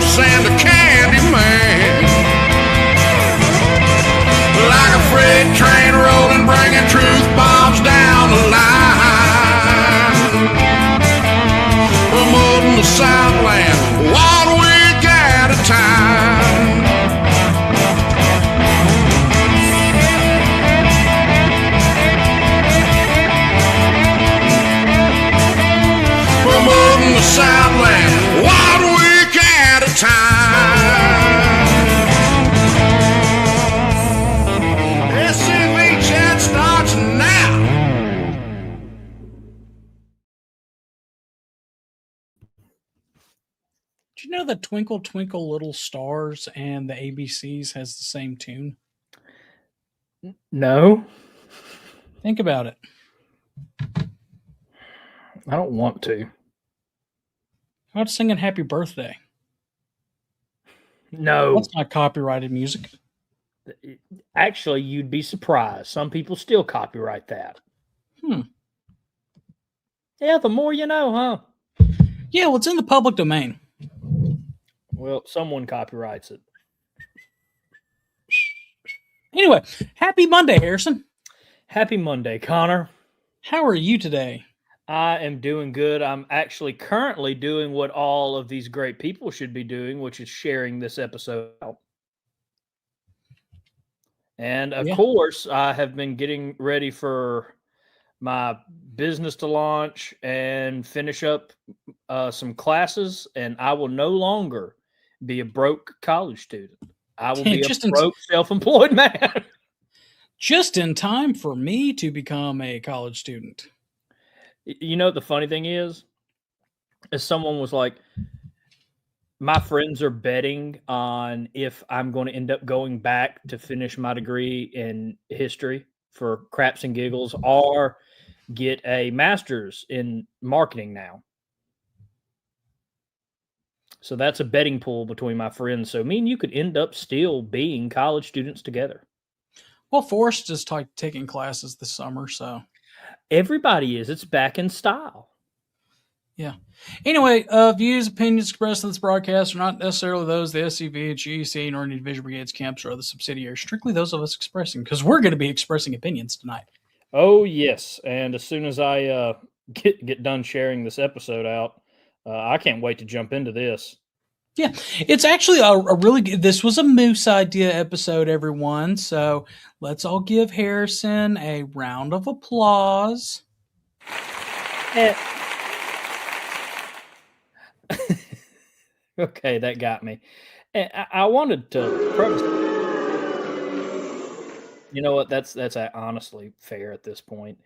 ghost and a candy man. Like a freight train rolling, bringing truth bombs down the line. Promoting the Southland 1 week at a time. Promoting the Southland 1 week at a time. SCV chat starts now. Do you know that Twinkle Twinkle Little Stars and the ABCs has the same tune? No, Think about it. I don't want to. How about singing Happy Birthday? No, That's not copyrighted music. actually, you'd be surprised. Some people still copyright that. Yeah, the more you know, huh? Yeah, well, it's in the public domain. Well, someone copyrights it. Anyway, happy Monday, Harrison. Happy Monday, Connor. How are you today? I am doing good. I'm actually currently doing what all of these great people should be doing, which is sharing this episode out. And of course, I have been getting ready for my business to launch and finish up some classes, and I will no longer be a broke college student. I will be a broke self-employed man. Just in time for me to become a college student. You know, the funny thing is someone was like, my friends are betting on if I'm going to end up going back to finish my degree in history for craps and giggles or get a master's in marketing now. So that's a betting pool between my friends. So me and you could end up still being college students together. Well, Forrest is taking classes this summer, so. Everybody is. It's back in style. Yeah. Anyway, views, opinions expressed in this broadcast are not necessarily those of the SCV, GEC, nor any Division Brigades, camps, or other subsidiaries. Strictly those of us expressing, because we're going to be expressing opinions tonight. Oh, yes. And as soon as I get done sharing this episode out, I can't wait to jump into this. Yeah, it's actually a really good, this was a Moose idea episode, everyone. So let's all give Harrison a round of applause. Okay, that got me. I wanted to preface. You know what? That's honestly fair at this point.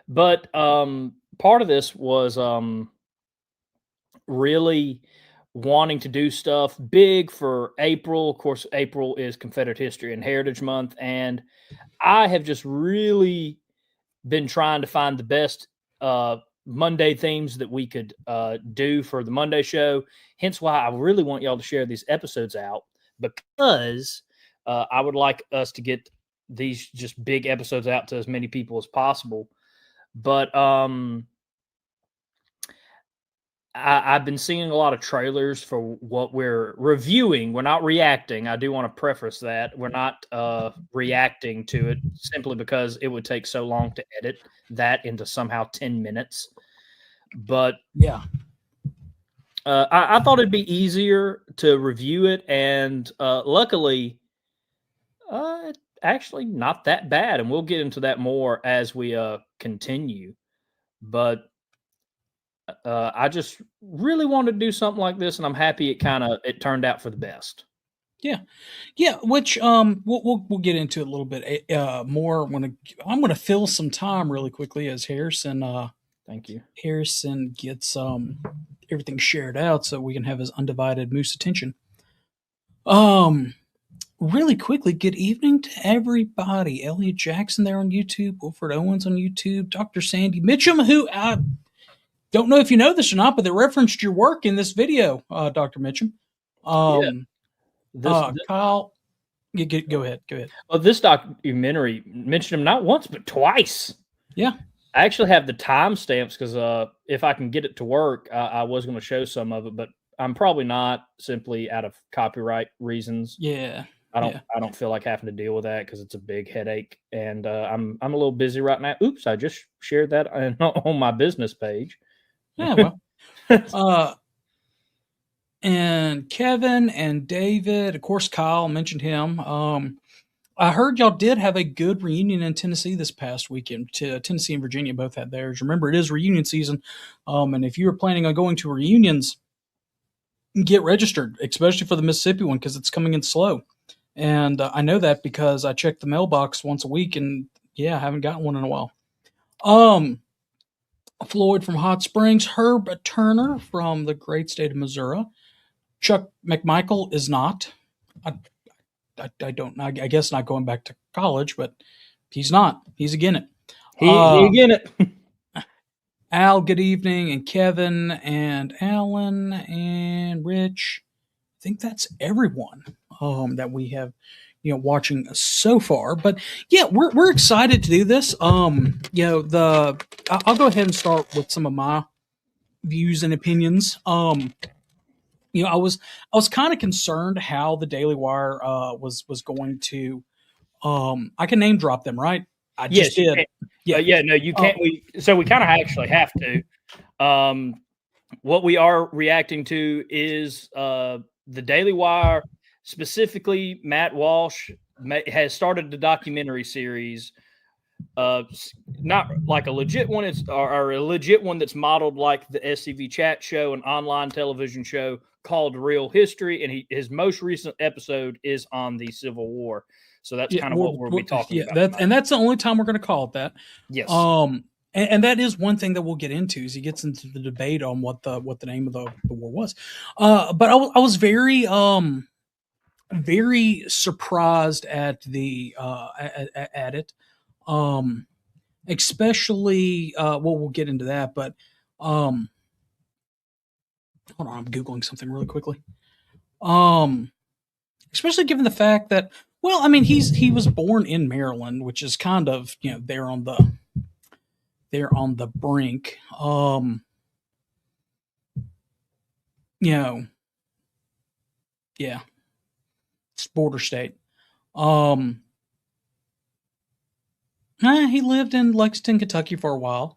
But part of this was really wanting to do stuff big for April. Of course, April is Confederate History and Heritage Month, and I have just really been trying to find the best Monday themes that we could do for the Monday show. Hence why I really want y'all to share these episodes out, because I would like us to get these just big episodes out to as many people as possible. But I've been seeing a lot of trailers for what we're reviewing. We're not reacting. I do want to preface that. We're not reacting to it simply because it would take so long to edit that into somehow 10 minutes. But yeah, I thought it'd be easier to review it. And luckily, it's actually not that bad. And we'll get into that more as we continue. But I just really wanted to do something like this, and I'm happy it turned out for the best. Yeah. Which we'll get into it a little bit more when I'm going to fill some time really quickly as Harrison. Thank you. Harrison gets everything shared out so we can have his undivided Moose attention. Really quickly, good evening to everybody. Elliot Jackson there on YouTube, Wilfred Owens on YouTube, Dr. Sandy Mitchum, who I don't know if you know this or not, but they referenced your work in this video, Dr. Mitchum. Kyle, go ahead. Well, this documentary mentioned him not once, but twice. Yeah. I actually have the timestamps because if I can get it to work, I was going to show some of it, but I'm probably not, simply out of copyright reasons. Yeah. I don't feel like having to deal with that because it's a big headache, and I'm a little busy right now. Oops, I just shared that on my business page. Yeah, well. And Kevin and David, of course, Kyle mentioned him. I heard y'all did have a good reunion in Tennessee this past weekend. Tennessee and Virginia both had theirs. Remember, it is reunion season, and if you were planning on going to reunions, get registered, especially for the Mississippi one because it's coming in slow. And I know that because I check the mailbox once a week, and yeah, I haven't gotten one in a while. Floyd from Hot Springs, Herb Turner from the great state of Missouri, Chuck McMichael is not. I don't. I guess not going back to college, but he's not. He's again it. He again it. Al, good evening, and Kevin and Alan and Rich. I think that's everyone that we have, watching so far. But yeah, we're excited to do this. I'll go ahead and start with some of my views and opinions. I was kind of concerned how the Daily Wire was going to. I can name drop them, right? I just did. Yeah, no, you can't. We kind of actually have to. What we are reacting to is the Daily Wire, specifically Matt Walsh, has started the documentary series. Not like a legit one, or a legit one that's modeled like the SCV chat show, an online television show called Real History, and his most recent episode is on the Civil War. So that's kind of what we'll be talking about. And that's the only time we're going to call it that. Yes. And that is one thing that we'll get into, is he gets into the debate on what the name of the war was. But I was very very surprised at the at it. Especially we'll get into that, but hold on, I'm Googling something really quickly. Especially given the fact that, well, I mean, he was born in Maryland, which is kind of, they're on the brink. Yeah, it's border state. He lived in Lexington, Kentucky for a while.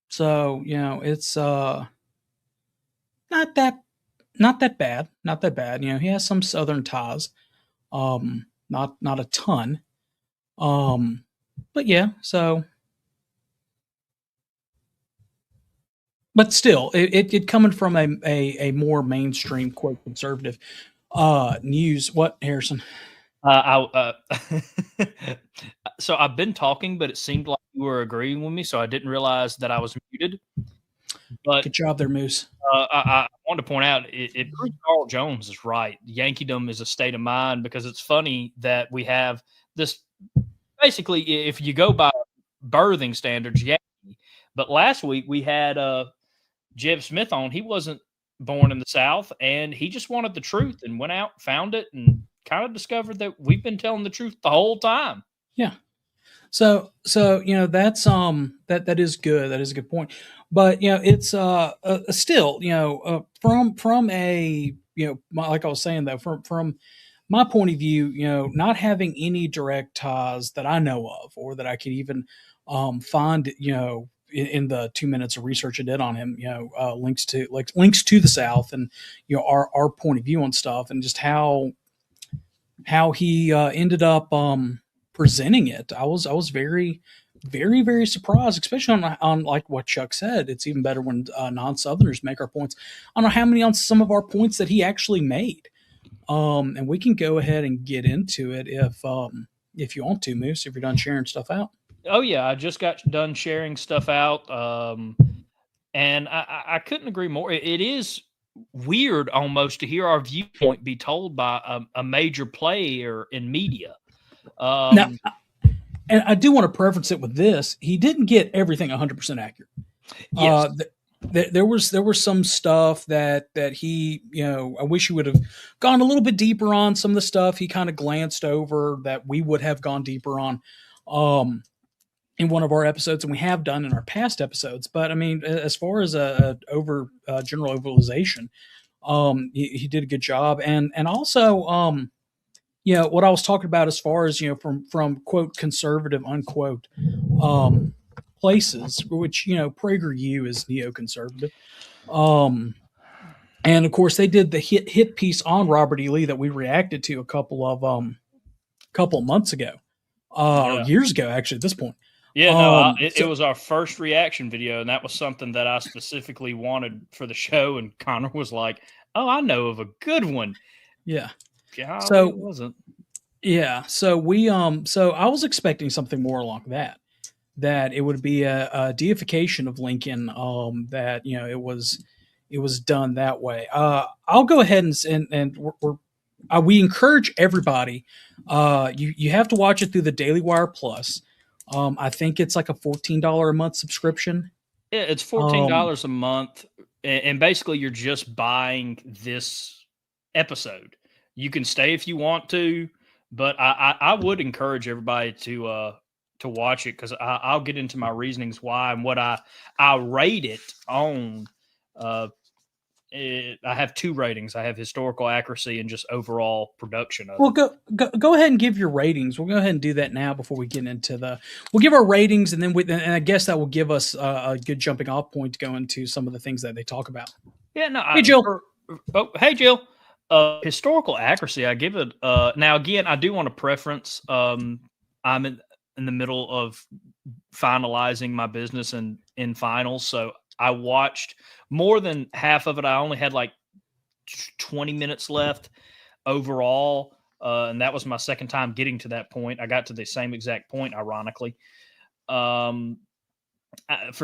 So, it's not that bad. Not that bad. He has some southern ties. Not a ton. But yeah, so, but still, it coming from a more mainstream, quote, conservative news. What, Harrison? So I've been talking, but it seemed like you were agreeing with me, so I didn't realize that I was muted. But good job there, Moose. I wanted to point out, if Carl Jones is right, Yankeedom is a state of mind, because it's funny that we have this. Basically, if you go by birthing standards, Yankee. But last week we had Jeb Smith on. He wasn't born in the South, and he just wanted the truth and went out, found it, and kind of discovered that we've been telling the truth the whole time. Yeah. So that's that is good. That is a good point. But it's still from a like I was saying though, from my point of view, not having any direct ties that I know of, or that I could even find in the 2 minutes of research I did on him, links to the South, and our point of view on stuff, and just how he ended up presenting it. I was very, very, very surprised, especially on like what Chuck said. It's even better when non-Southerners make our points. I don't know how many on some of our points that he actually made. And we can go ahead and get into it if you want to, Moose, if you're done sharing stuff out. Oh yeah, I just got done sharing stuff out, and I couldn't agree more. It is weird almost to hear our viewpoint be told by a major player in media. Now, and I do want to preference it with this: he didn't get everything 100% accurate. Yes. There was some stuff that he, I wish he would have gone a little bit deeper on. Some of the stuff he kind of glanced over that we would have gone deeper on. in one of our episodes, and we have done in our past episodes. But I mean, as far as a over general overalization, he did a good job, and also what I was talking about as far as from quote conservative unquote places, which PragerU is neoconservative. And of course, they did the hit piece on Robert E. Lee that we reacted to a couple of months ago, or years ago, actually. At this point, it was our first reaction video, and that was something that I specifically wanted for the show. And Connor was like, "Oh, I know of a good one." Yeah. Yeah. So it wasn't. Yeah. So so I was expecting something more along that it would be a deification of Lincoln. That it was done that way. I'll go ahead and we encourage everybody. You have to watch it through the Daily Wire Plus. I think it's like a $14 a month subscription. Yeah, it's $14 a month, and basically you're just buying this episode. You can stay if you want to, but I would encourage everybody to watch it, because I'll get into my reasonings why and what I rate it on. I have two ratings. I have historical accuracy and just overall production of it. Well, go ahead and give your ratings. We'll go ahead and do that now before we get into we'll give our ratings, and then and I guess that will give us a good jumping off point to go into some of the things that they talk about. Yeah, no. Hey, Jill. Hey, Jill. Historical accuracy, I give it. Now, again, I do want to preference. I'm in the middle of finalizing my business and in finals, so I watched more than half of it. I only had like 20 minutes left overall, and that was my second time getting to that point. I got to the same exact point, ironically. For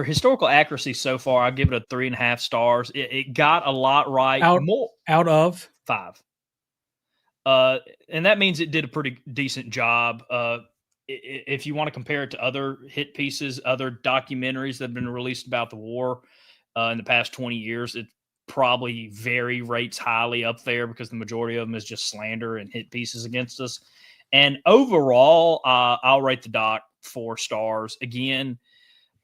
historical accuracy so far, I give it a 3.5 stars. It got a lot right. Out of 5. And that means it did a pretty decent job. If you want to compare it to other hit pieces, other documentaries that have been released about the war in the past 20 years, it probably rates highly up there, because the majority of them is just slander and hit pieces against us. And overall, I'll rate the doc 4 stars. Again,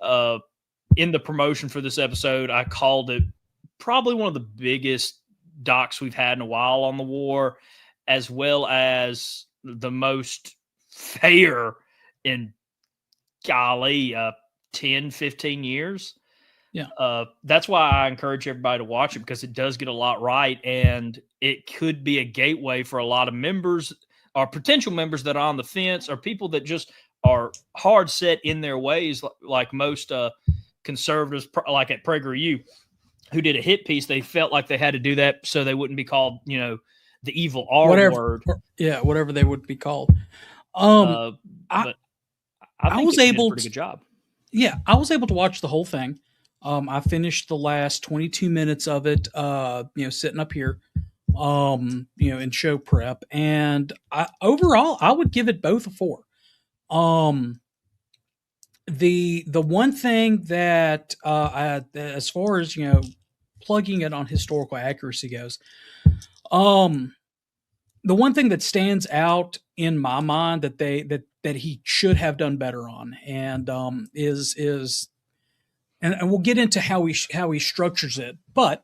in the promotion for this episode, I called it probably one of the biggest docs we've had in a while on the war, as well as the most fair in 10, 15 years. Yeah. That's why I encourage everybody to watch it, because it does get a lot right, and it could be a gateway for a lot of members or potential members that are on the fence, or people that just are hard set in their ways, like most conservatives, like at PragerU, who did a hit piece. They felt like they had to do that so they wouldn't be called, the evil R word. Yeah, whatever they would be called. But I was able to do a pretty good job. Yeah, I was able to watch the whole thing. I finished the last 22 minutes of it, sitting up here, in show prep, and overall, I would give it both a 4. The one thing that as far as plugging it on historical accuracy goes, the one thing that stands out in my mind that he should have done better on, and is and we'll get into how he structures it, but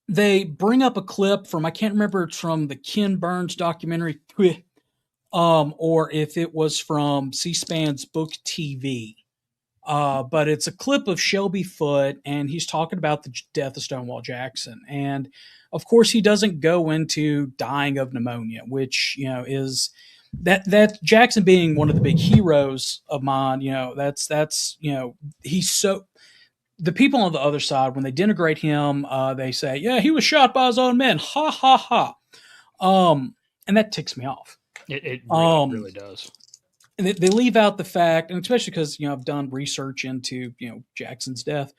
they bring up a clip from, I can't remember, it's from the Ken Burns documentary, or if it was from C-SPAN's Book TV. But it's a clip of Shelby Foote, and he's talking about the death of Stonewall Jackson. And of course, he doesn't go into dying of pneumonia, which, is that Jackson being one of the big heroes of mine. He's so, the people on the other side, when they denigrate him, they say, yeah, he was shot by his own men. Ha, ha, ha. And that ticks me off. It really does. And they leave out the fact, and especially because, I've done research into, Jackson's death.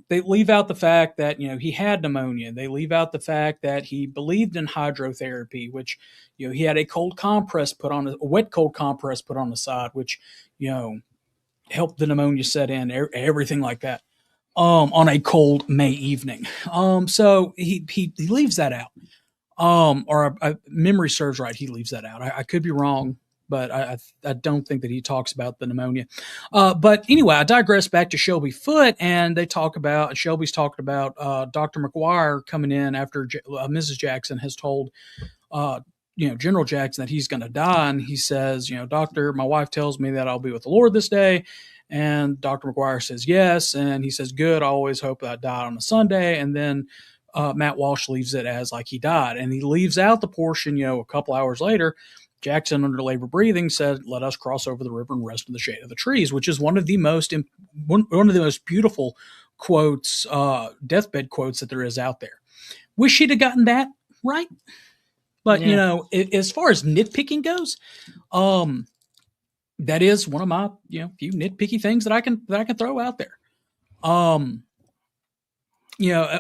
They leave out the fact that, he had pneumonia. They leave out the fact that he believed in hydrotherapy, which, he had a wet cold compress put on the side, which, helped the pneumonia set in, everything like that, on a cold May evening. So he leaves that out. Or memory serves right, he leaves that out. I could be wrong. but I don't think that he talks about the pneumonia. But anyway, I digress back to Shelby Foote, and Shelby's talking about Dr. McGuire coming in after Mrs. Jackson has told General Jackson that he's going to die, and he says, Doctor, my wife tells me that I'll be with the Lord this day. And Dr. McGuire says yes, and he says, good, I always hope that I died on a Sunday. And then Matt Walsh leaves it as like he died, and he leaves out the portion, a couple hours later, Jackson, under labor breathing, said, let us cross over the river and rest in the shade of the trees, which is one of the most beautiful quotes, deathbed quotes that there is out there. Wish he'd have gotten that right. But, as far as nitpicking goes, that is one of my, few nitpicky things that I can throw out there.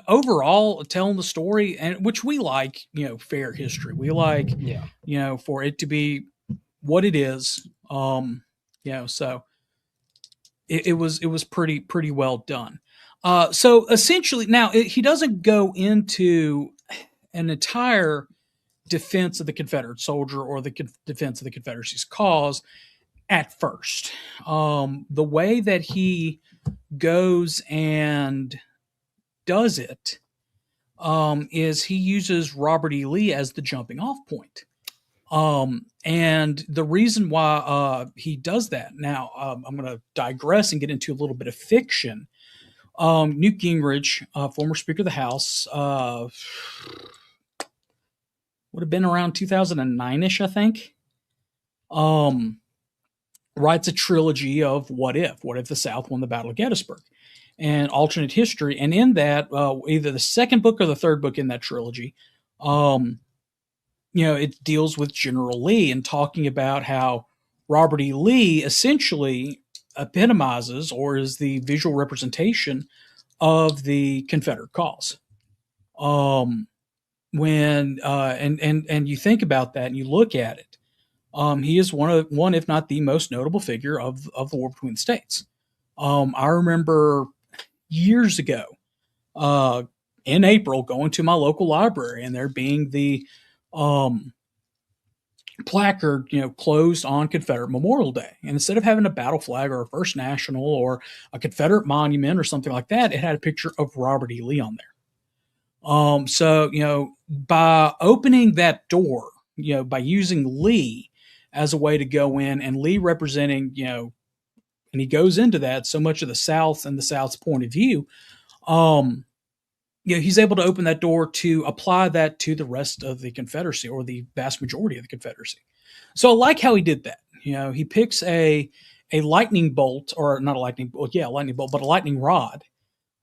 Overall, telling the story, and which we like, fair history. We like, for it to be what it is. So it was pretty well done. So essentially, now he doesn't go into an entire defense of the Confederate soldier or the defense of the Confederacy's cause at first. The way that he goes and does it is he uses Robert E. Lee as the jumping off point. And the reason why he does that, now I'm going to digress and get into a little bit of fiction. Newt Gingrich, former Speaker of the House, would have been around 2009-ish, I think, writes a trilogy of what if the South won the Battle of Gettysburg and alternate history. And in that, either the second book or the third book in that trilogy, it deals with General Lee and talking about how Robert E. Lee essentially epitomizes or is the visual representation of the Confederate cause. When you think about that and you look at it, he is one, if not the most notable figure of the war between the states. I remember years ago, in April, going to my local library and there being the placard, closed on Confederate Memorial Day. And instead of having a battle flag or a First National or a Confederate monument or something like that, it had a picture of Robert E. Lee on there. So, by opening that door, by using Lee as a way to go in, and Lee representing, and he goes into that so much of the South and the South's point of view, he's able to open that door to apply that to the rest of the Confederacy or the vast majority of the Confederacy. So I like how he did that. He picks a lightning bolt, or not a lightning bolt, but a lightning rod,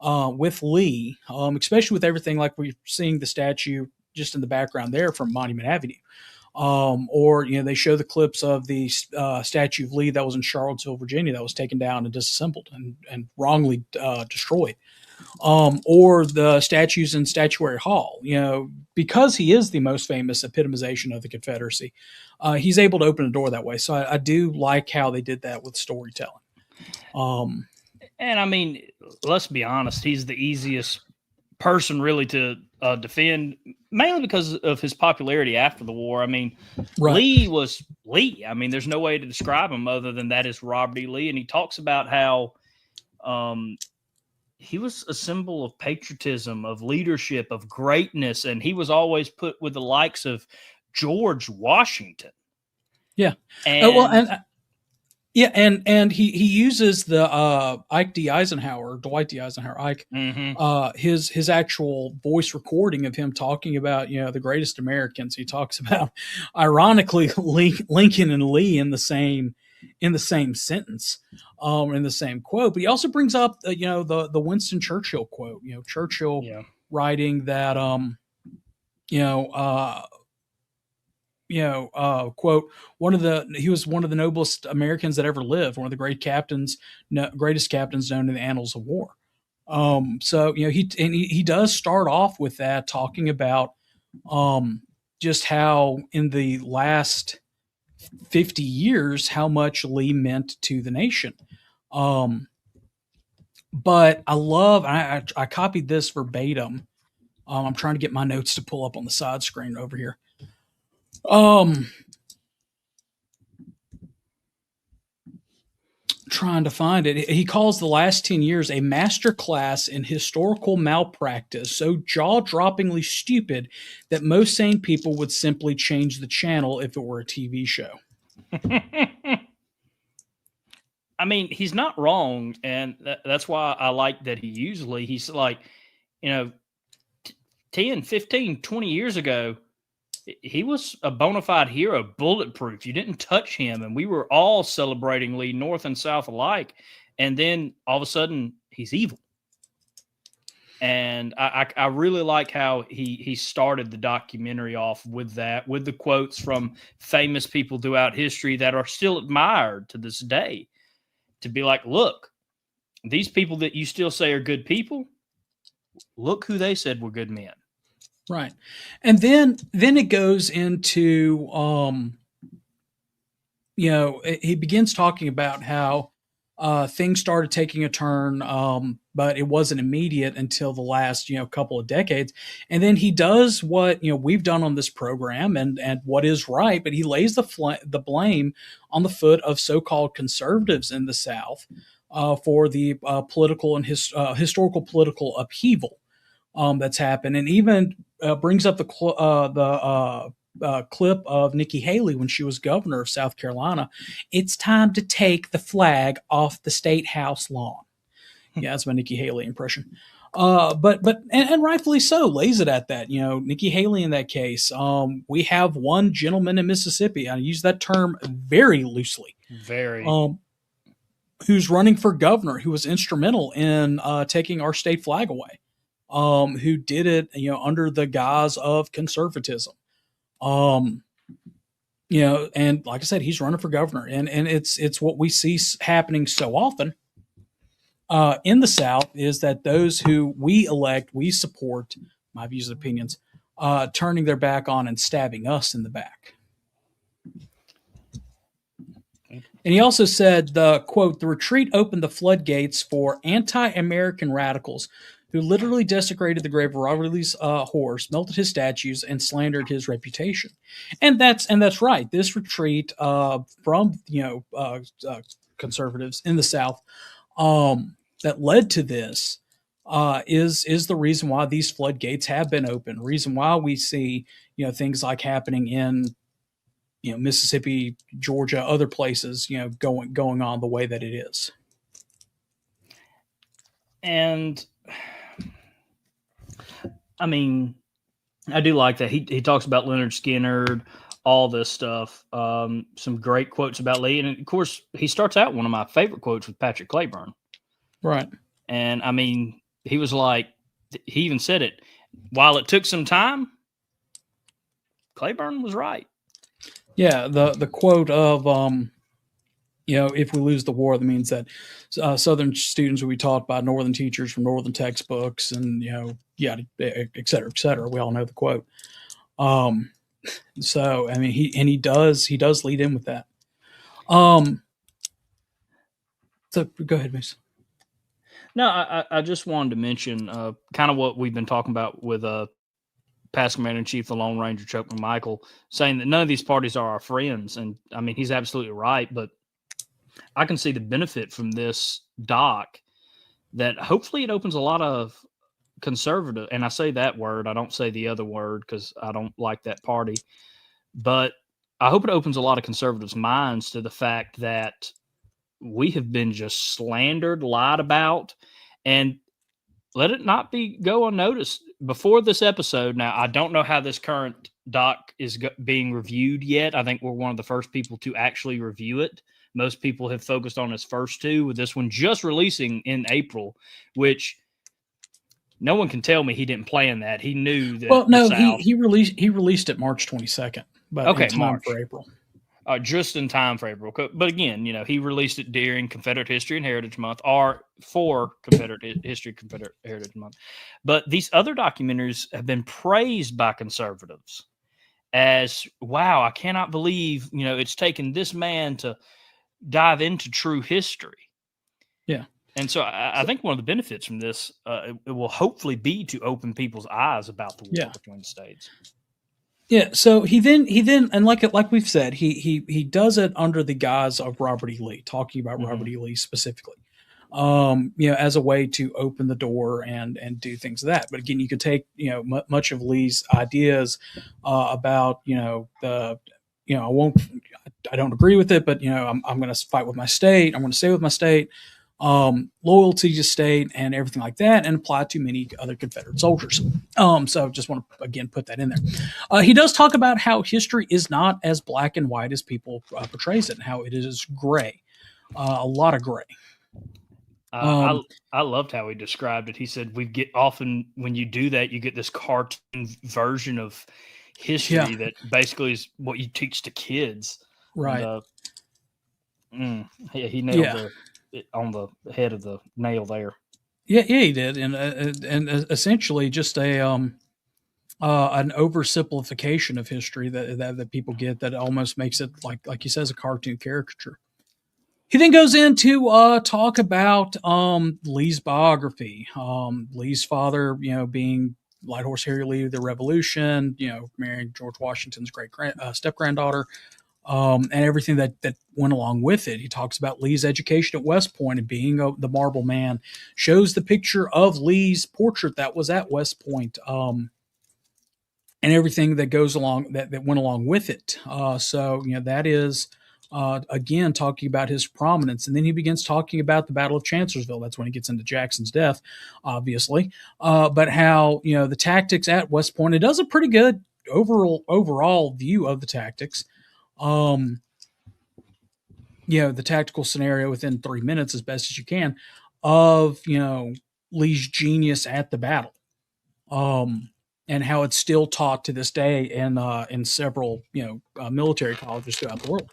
with Lee, especially with everything like we're seeing the statue just in the background there from Monument Avenue. Or they show the clips of the statue of Lee that was in Charlottesville, Virginia, that was taken down and disassembled and wrongly destroyed. Or the statues in Statuary Hall. Because he is the most famous epitomization of the Confederacy, he's able to open a door that way. So I do like how they did that with storytelling. And I mean, let's be honest, he's the easiest person really to defend, mainly because of his popularity after the war. I mean, right. Lee was Lee. I mean, there's no way to describe him other than that is Robert E. Lee. And he talks about how he was a symbol of patriotism, of leadership, of greatness. And he was always put with the likes of George Washington. Yeah. And he uses the Dwight D. Eisenhower, Ike, his actual voice recording of him talking about, the greatest Americans. He talks about, ironically, Lincoln and Lee in the same sentence, in the same quote. But he also brings up, the Winston Churchill quote. Churchill writing that, quote, he was one of the noblest Americans that ever lived, one of the greatest captains known in the annals of war. So, he does start off with that, talking about, just how in the last 50 years, how much Lee meant to the nation. But I copied this verbatim. I'm trying to get my notes to pull up on the side screen over here. trying to find it. He calls the last 10 years a master class in historical malpractice, so jaw-droppingly stupid that most sane people would simply change the channel if it were a TV show. I mean, he's not wrong, and that's why I like that he's like, 10, 15, 20 years ago, he was a bona fide hero, bulletproof. You didn't touch him, and we were all celebrating Lee, North and South alike. And then all of a sudden, he's evil. And I really like how he started the documentary off with that, with the quotes from famous people throughout history that are still admired to this day. To be like, look, these people that you still say are good people, look who they said were good men. Right. And then it goes into, he begins talking about how things started taking a turn, but it wasn't immediate until the last, couple of decades. And then he does what, we've done on this program and what is right, but he lays the blame on the foot of so-called conservatives in the South for the political and historical political upheaval that's happened, and even brings up the clip of Nikki Haley when she was governor of South Carolina. It's time to take the flag off the state house lawn. Yeah, that's my Nikki Haley impression. But rightfully so, lays it at that. Nikki Haley in that case. We have one gentleman in Mississippi. I use that term very loosely. Very. Who's running for governor? Who was instrumental in taking our state flag away? Who did it, under the guise of conservatism. And like I said, he's running for governor, and it's what we see happening so often in the South is that those who we elect, we support, my views and opinions, turning their back on and stabbing us in the back. And he also said, quote, the retreat opened the floodgates for anti-American radicals who literally desecrated the grave of Robert Lee's horse, melted his statues, and slandered his reputation. And that's right. This retreat from conservatives in the South that led to this is the reason why these floodgates have been open. Reason why we see things like happening in Mississippi, Georgia, other places going on the way that it is. And I mean, I do like that. He talks about Leonard Skinner, all this stuff. Some great quotes about Lee. And of course, he starts out one of my favorite quotes with Patrick Claiborne. Right. And I mean, he was like, he even said it, while it took some time, Claiborne was right. Yeah. The quote of, if we lose the war, that means that Southern students will be taught by Northern teachers from Northern textbooks, and et cetera, et cetera. We all know the quote. So I mean, he does lead in with that. So go ahead, Mace. No, I just wanted to mention kind of what we've been talking about with past Commander-in-Chief, the Lone Ranger, Chuck McMichael, saying that none of these parties are our friends. And I mean, he's absolutely right, but I can see the benefit from this doc that hopefully it opens a lot of conservative, and I say that word, I don't say the other word because I don't like that party, but I hope it opens a lot of conservatives' minds to the fact that we have been just slandered, lied about, and let it not go unnoticed. Before this episode, now I don't know how this current doc is being reviewed yet. I think we're one of the first people to actually review it. Most people have focused on his first two, with this one just releasing in April, which no one can tell me he didn't plan that. He knew that. Well, no, he released it March 22nd, but in time March for April. Just in time for April. But again, he released it during Confederate History and Heritage Month, or for Confederate History, Confederate Heritage Month. But these other documentaries have been praised by conservatives as, wow, I cannot believe, it's taken this man to dive into true history. Yeah. And so I think one of the benefits from this, it will hopefully be to open people's eyes about the war between the states. Yeah, so he then and like we've said, he does it under the guise of Robert E. Lee, talking about Mm-hmm. Robert E. Lee specifically. As a way to open the door and do things like that. But again, you could take much of Lee's ideas about I don't agree with it, but I'm going to fight with my state. I'm going to stay with my state. Loyalty to state and everything like that, and apply to many other Confederate soldiers. So just want to again put that in there. He does talk about how history is not as black and white as people portrays it, and how it is gray, a lot of gray. I loved how he described it. He said we get often when you do that, you get this cartoon version of history that basically is what you teach to kids. Right. And, he nailed it on the head of the nail there. Yeah, he did, and essentially just an oversimplification of history that people get that almost makes it like he says a cartoon caricature. He then goes into talk about Lee's biography. Lee's father, being Light Horse Harry Lee of the Revolution, marrying George Washington's great step granddaughter, and everything that went along with it. He talks about Lee's education at West Point and being the Marble Man. Shows the picture of Lee's portrait that was at West Point, and everything that goes along that went along with it. So that is. Again, talking about his prominence. And then he begins talking about the Battle of Chancellorsville. That's when he gets into Jackson's death, obviously. But how, the tactics at West Point, it does a pretty good overall view of the tactics. The tactical scenario within 3 minutes as best as you can of, Lee's genius at the battle. And how it's still taught to this day in several, military colleges throughout the world.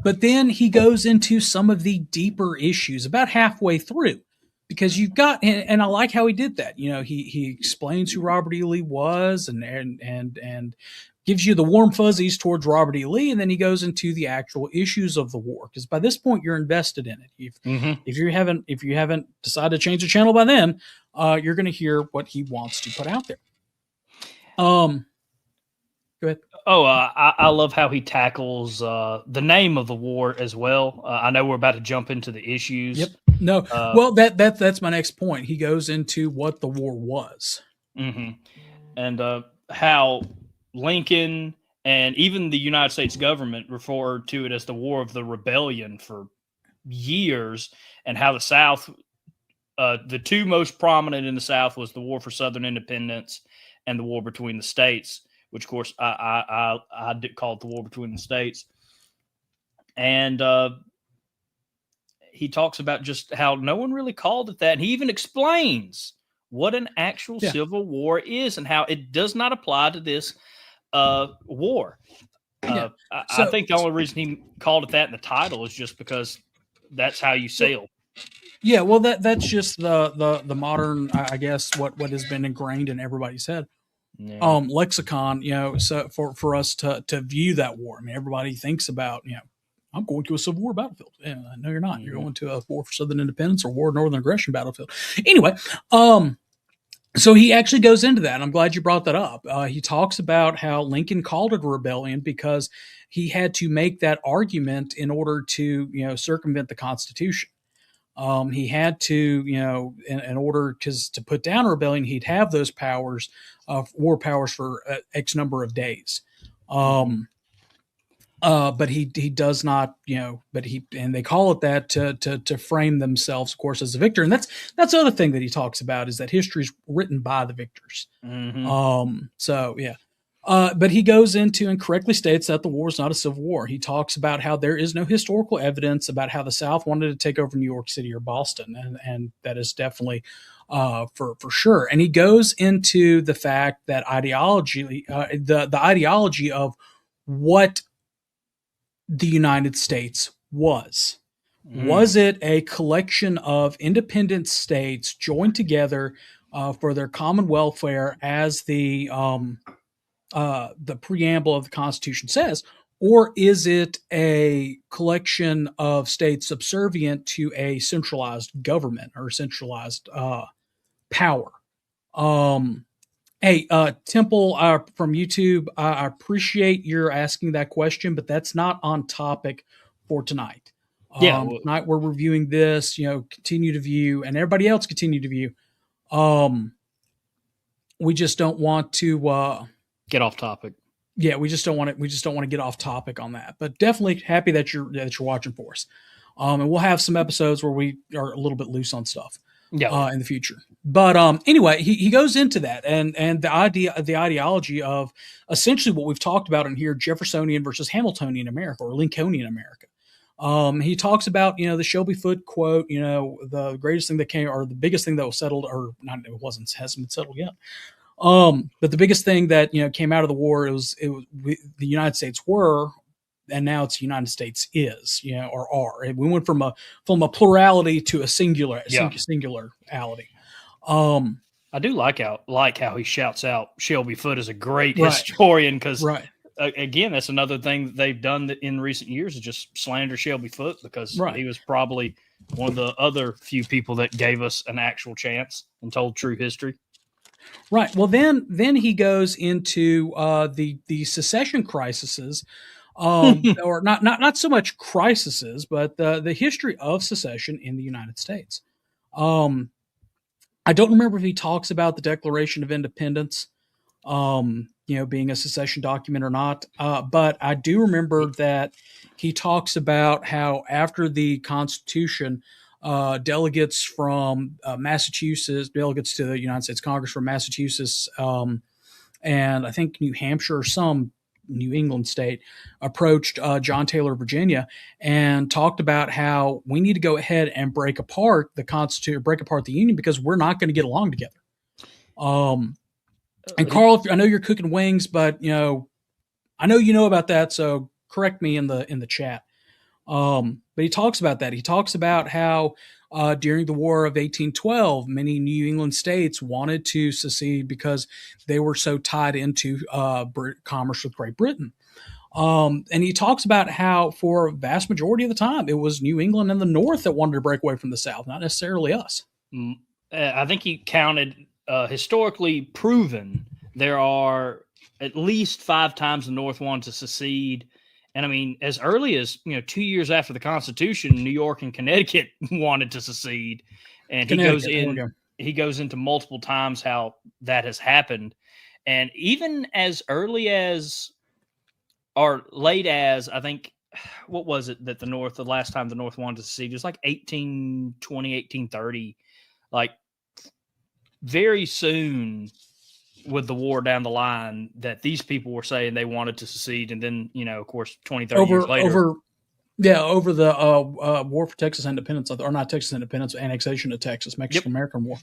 But then he goes into some of the deeper issues about halfway through, because you've got, and I like how he did that. He explains who Robert E. Lee was and gives you the warm fuzzies towards Robert E. Lee, and then he goes into the actual issues of the war, because by this point you're invested in it. If you haven't decided to change the channel by then, you're going to hear what he wants to put out there. Go ahead. Oh, I love how he tackles the name of the war as well. I know we're about to jump into the issues. Yep. No. Well, that's my next point. He goes into what the war was. Mm-hmm. And how Lincoln and even the United States government referred to it as the War of the Rebellion for years, and how the South, the two most prominent in the South was the War for Southern Independence and the War between the states, which, of course, I did call it the War between the states. And he talks about just how no one really called it that. And he even explains what an actual civil war is and how it does not apply to this war. I think the only reason he called it that in the title is just because that's how you sail. Yeah, well, that's just the modern, I guess, what has been ingrained in everybody's head. Yeah. Lexicon, so for us to view that war. I mean, everybody thinks about, I'm going to a Civil War battlefield. Yeah, no, you're not. Mm-hmm. You're going to a War for Southern Independence or War of Northern Aggression battlefield. Anyway, so he actually goes into that. And I'm glad you brought that up. He talks about how Lincoln called it a rebellion because he had to make that argument in order to, circumvent the Constitution. He had to, in order to put down a rebellion, he'd have those powers, war powers for X number of days. But he does not, and they call it that to frame themselves, of course, as a victor. And that's the other thing that he talks about, is that history is written by the victors. Mm-hmm. So yeah. But he goes into and correctly states that the war is not a civil war. He talks about how there is no historical evidence about how the South wanted to take over New York City or Boston, and that is definitely for sure. And he goes into the fact that ideology, the ideology of what the United States was. Was it a collection of independent states joined together for their common welfare, as the preamble of the Constitution says, or is it a collection of states subservient to a centralized government or centralized power? Hey, Temple from YouTube, I appreciate your asking that question, but that's not on topic for tonight. Yeah, Tonight we're reviewing this, continue to view, and everybody else continue to view. We just don't want to get off topic. Yeah, we just don't want to get off topic on that. But definitely happy that you're watching for us. And we'll have some episodes where we are a little bit loose on stuff. In the future. But anyway, he goes into that and the ideology of essentially what we've talked about in here, Jeffersonian versus Hamiltonian America or Lincolnian America. He talks about, the Shelby Foote quote, the greatest thing that came, or the biggest thing that was settled, or not, hasn't been settled yet. But the biggest thing that, came out of the war, the United States were, and now it's the United States is, or are. We went from a plurality to a singularity. I do like how he shouts out Shelby Foote as a great historian, because again, that's another thing that they've done in recent years is just slander Shelby Foote, because he was probably one of the other few people that gave us an actual chance and told true history. Right. Well, then he goes into the secession crises. Or not so much crises, but the history of secession in the United States. I don't remember if he talks about the Declaration of Independence, being a secession document or not. But I do remember that he talks about how after the Constitution, delegates from Massachusetts, delegates to the United States Congress from Massachusetts, and I think New Hampshire or some New England state approached John Taylor, Virginia, and talked about how we need to go ahead and break apart the Constitution, break apart the Union, because we're not going to get along together. And Carl, I know you're cooking wings, but I know you know about that, so correct me in the chat. But he talks about that. He talks about how during the War of 1812, many New England states wanted to secede because they were so tied into commerce with Great Britain. And he talks about how for a vast majority of the time, it was New England and the North that wanted to break away from the South, not necessarily us. I think he counted historically proven there are at least 5 times the North wanted to secede. And I mean, as early as 2 years after the Constitution, New York and Connecticut wanted to secede, and he goes into multiple times how that has happened, and even as early as or late as, I think, what was it that the last time the North wanted to secede, it was like 1820, 1830, like very soon with the war down the line, that these people were saying they wanted to secede. And then, of course, 20, 30 years later. Over the war for Texas independence, or not Texas independence, annexation of Texas, Mexican-American War.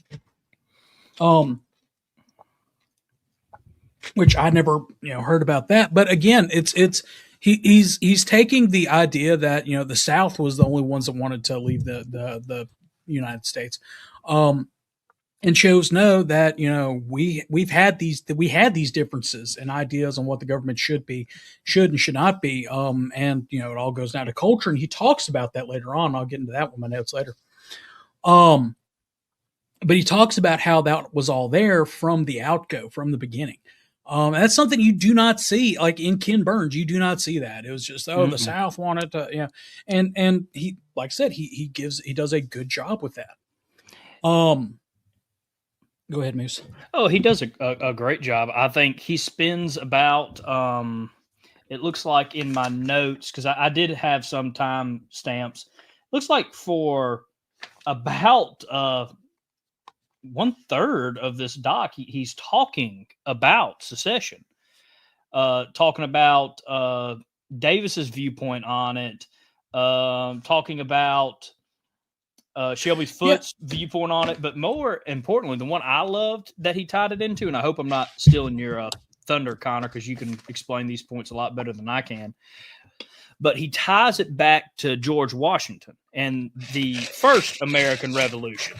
Which I never, heard about that. But again, he's taking the idea that, the South was the only ones that wanted to leave the United States. And shows that we had these differences and ideas on what the government should and should not be, and it all goes down to culture, and he talks about that later on. I'll get into that with my notes later. But he talks about how that was all there from the beginning. And that's something you do not see, like in Ken Burns. You do not see that. It was just the South wanted to, and he, like I said, he does a good job with that. Go ahead, Moose. Oh, he does a great job. I think he spends about, it looks like in my notes, because I did have some time stamps, looks like for about 1/3 of this doc, he's talking about secession, talking about Davis's viewpoint on it, talking about Shelby Foote's viewpoint on it, but more importantly, the one I loved that he tied it into, and I hope I'm not stealing your thunder, Connor, because you can explain these points a lot better than I can. But he ties it back to George Washington and the first American Revolution.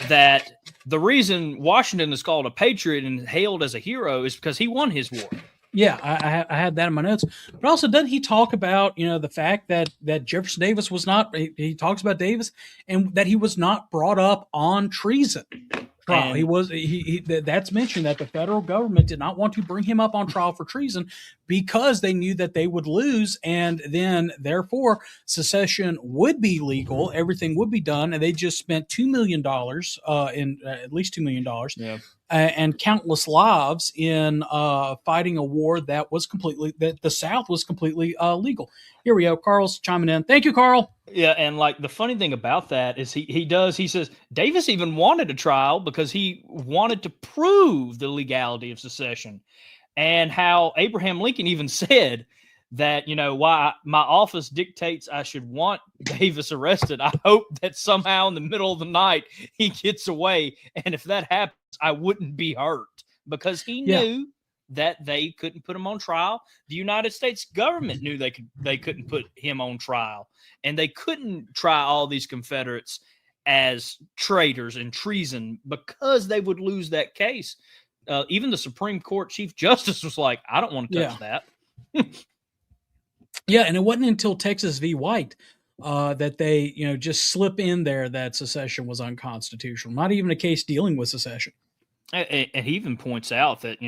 That the reason Washington is called a patriot and hailed as a hero is because he won his war. Yeah, I had that in my notes. But also, doesn't he talk about, the fact that Jefferson Davis was not, he talks about Davis, and that he was not brought up on treason. trial. That's mentioned that the federal government did not want to bring him up on trial for treason because they knew that they would lose, and then therefore secession would be legal, everything would be done, and they just spent $2 million in at least $2 million and countless lives in fighting a war that the South was completely legal. Here we go. Carl's chiming in. Thank you, Carl. Yeah, and like the funny thing about that is he says Davis even wanted a trial because he wanted to prove the legality of secession, and how Abraham Lincoln even said that, why my office dictates I should want Davis arrested. I hope that somehow in the middle of the night he gets away, and if that happens, I wouldn't be hurt, because he knew that they couldn't put him on trial. The United States government knew they couldn't put him on trial, and they couldn't try all these Confederates as traitors and treason because they would lose that case. Even the Supreme Court Chief Justice was like, I don't want to touch that. Yeah, and it wasn't until Texas v. White that they, just slip in there that secession was unconstitutional. Not even a case dealing with secession. And he even points out that,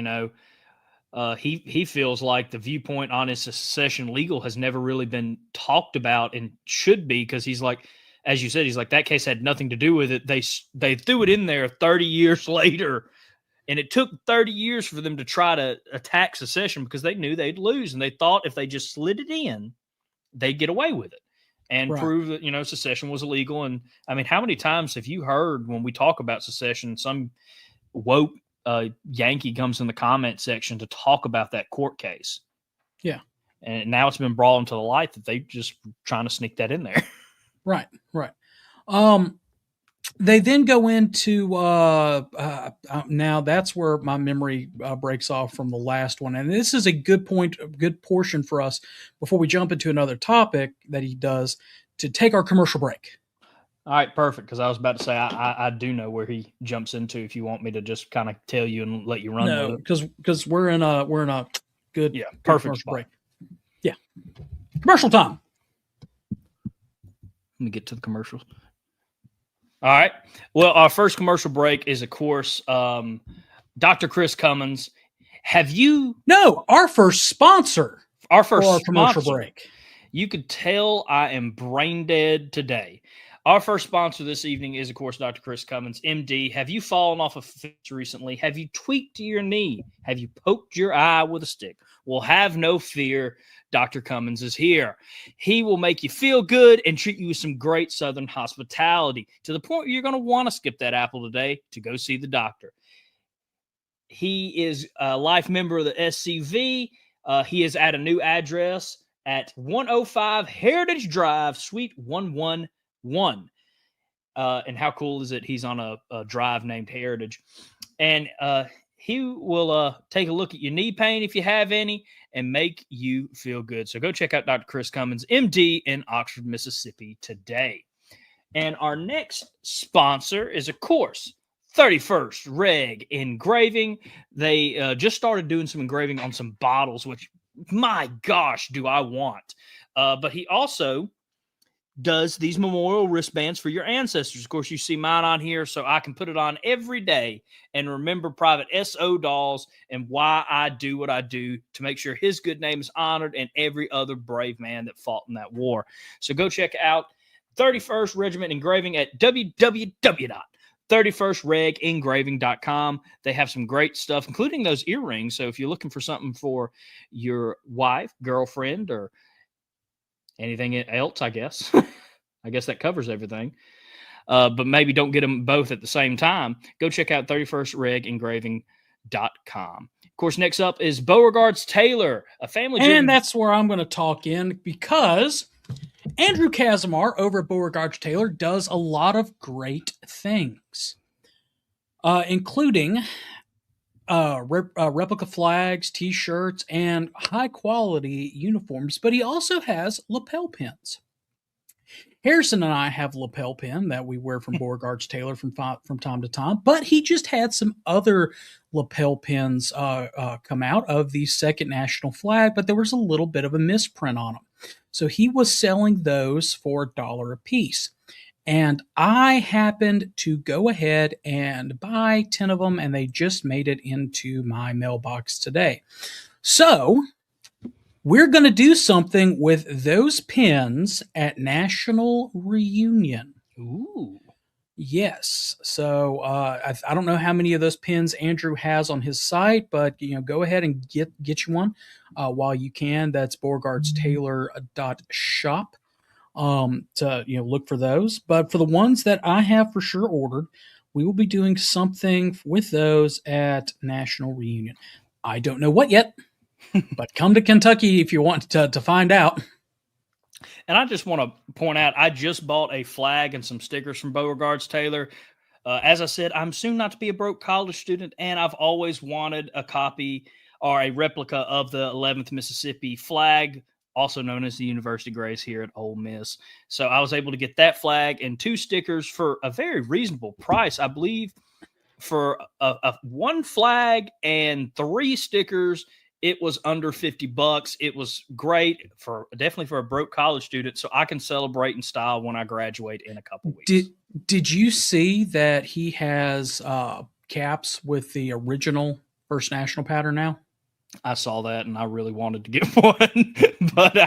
he feels like the viewpoint on his secession legal has never really been talked about, and should be, because he's like, as you said, he's like, that case had nothing to do with it. They threw it in there 30 years later, and it took 30 years for them to try to attack secession because they knew they'd lose, and they thought if they just slid it in, they'd get away with it and prove that, secession was illegal. And I mean, how many times have you heard when we talk about secession, some woke Yankee comes in the comment section to talk about that court case? Yeah. And now it's been brought into the light that they just trying to sneak that in there. Right. They then go into now that's where my memory breaks off from the last one, and this is a good portion for us before we jump into another topic that he does, to take our commercial break. All right, perfect. Because I was about to say I do know where he jumps into. If you want me to just kind of tell you and let you run. No, because we're in a good perfect commercial break. Yeah, commercial time. Let me get to the commercials. All right. Well, our first commercial break is, of course, Dr. Chris Cummins. Our first sponsor. Our first commercial break. You could tell I am brain dead today. Our first sponsor this evening is, of course, Dr. Chris Cummins, MD. Have you fallen off a fence recently? Have you tweaked your knee? Have you poked your eye with a stick? Well, have no fear. Dr. Cummins is here. He will make you feel good and treat you with some great Southern hospitality, to the point where you're going to want to skip that apple today to go see the doctor. He is a life member of the SCV. He is at a new address at 105 Heritage Drive, Suite 111. And how cool is it? He's on a drive named Heritage. And he will take a look at your knee pain if you have any and make you feel good. So go check out Dr. Chris Cummins, MD, in Oxford, Mississippi today. And our next sponsor is, of course, 31st Reg Engraving. They just started doing some engraving on some bottles, which, my gosh, do I want. But he also does these memorial wristbands for your ancestors. Of course, you see mine on here, so I can put it on every day and remember Private S.O. Dawes and why I do what I do to make sure his good name is honored and every other brave man that fought in that war. So go check out 31st Regiment Engraving at www.31stregengraving.com. They have some great stuff, including those earrings. So if you're looking for something for your wife, girlfriend, or anything else, I guess. I guess that covers everything. But maybe don't get them both at the same time. Go check out 31stregengraving.com. Of course, next up is Beauregard's Taylor, a family. And that's where I'm going to talk in, because Andrew Casimir over at Beauregard's Taylor does a lot of great things, including replica flags, T-shirts, and high-quality uniforms, but he also has lapel pins. Harrison and I have a lapel pin that we wear from Beauregard's Taylor from time to time, but he just had some other lapel pins come out of the second national flag, but there was a little bit of a misprint on them. So he was selling those for $1 a piece. And I happened to go ahead and buy 10 of them, and they just made it into my mailbox today. So we're going to do something with those pins at National Reunion. Ooh. Yes. So I don't know how many of those pins Andrew has on his site, but go ahead and get you one while you can. That's Beauregard'sTailor.shop to look for those. But for the ones that I have for sure ordered, we will be doing something with those at National Reunion. I don't know what yet, but come to Kentucky if you want to find out. And I just want to point out, I just bought a flag and some stickers from Beauregard's Taylor. As I said, I'm soon not to be a broke college student, and I've always wanted a copy or a replica of the 11th Mississippi flag, also known as the University Grays here at Ole Miss. So I was able to get that flag and 2 stickers for a very reasonable price. I believe for a 1 flag and 3 stickers, it was under $50. It was great definitely for a broke college student, so I can celebrate in style when I graduate in a couple weeks. Did you see that he has caps with the original First National pattern now? I saw that, and I really wanted to get one, but I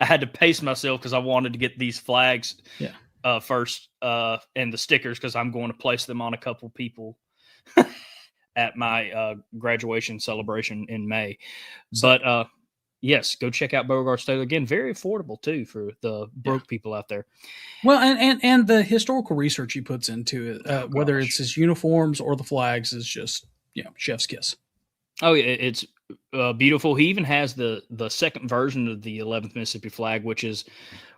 had to pace myself because I wanted to get these flags first and the stickers because I'm going to place them on a couple people at my graduation celebration in May. But yes, go check out Beauregard's Taylor. Again, very affordable too for the broke people out there. Well, and the historical research he puts into it, whether it's his uniforms or the flags, is just chef's kiss. Oh yeah, it's beautiful. He even has the second version of the 11th Mississippi flag, which is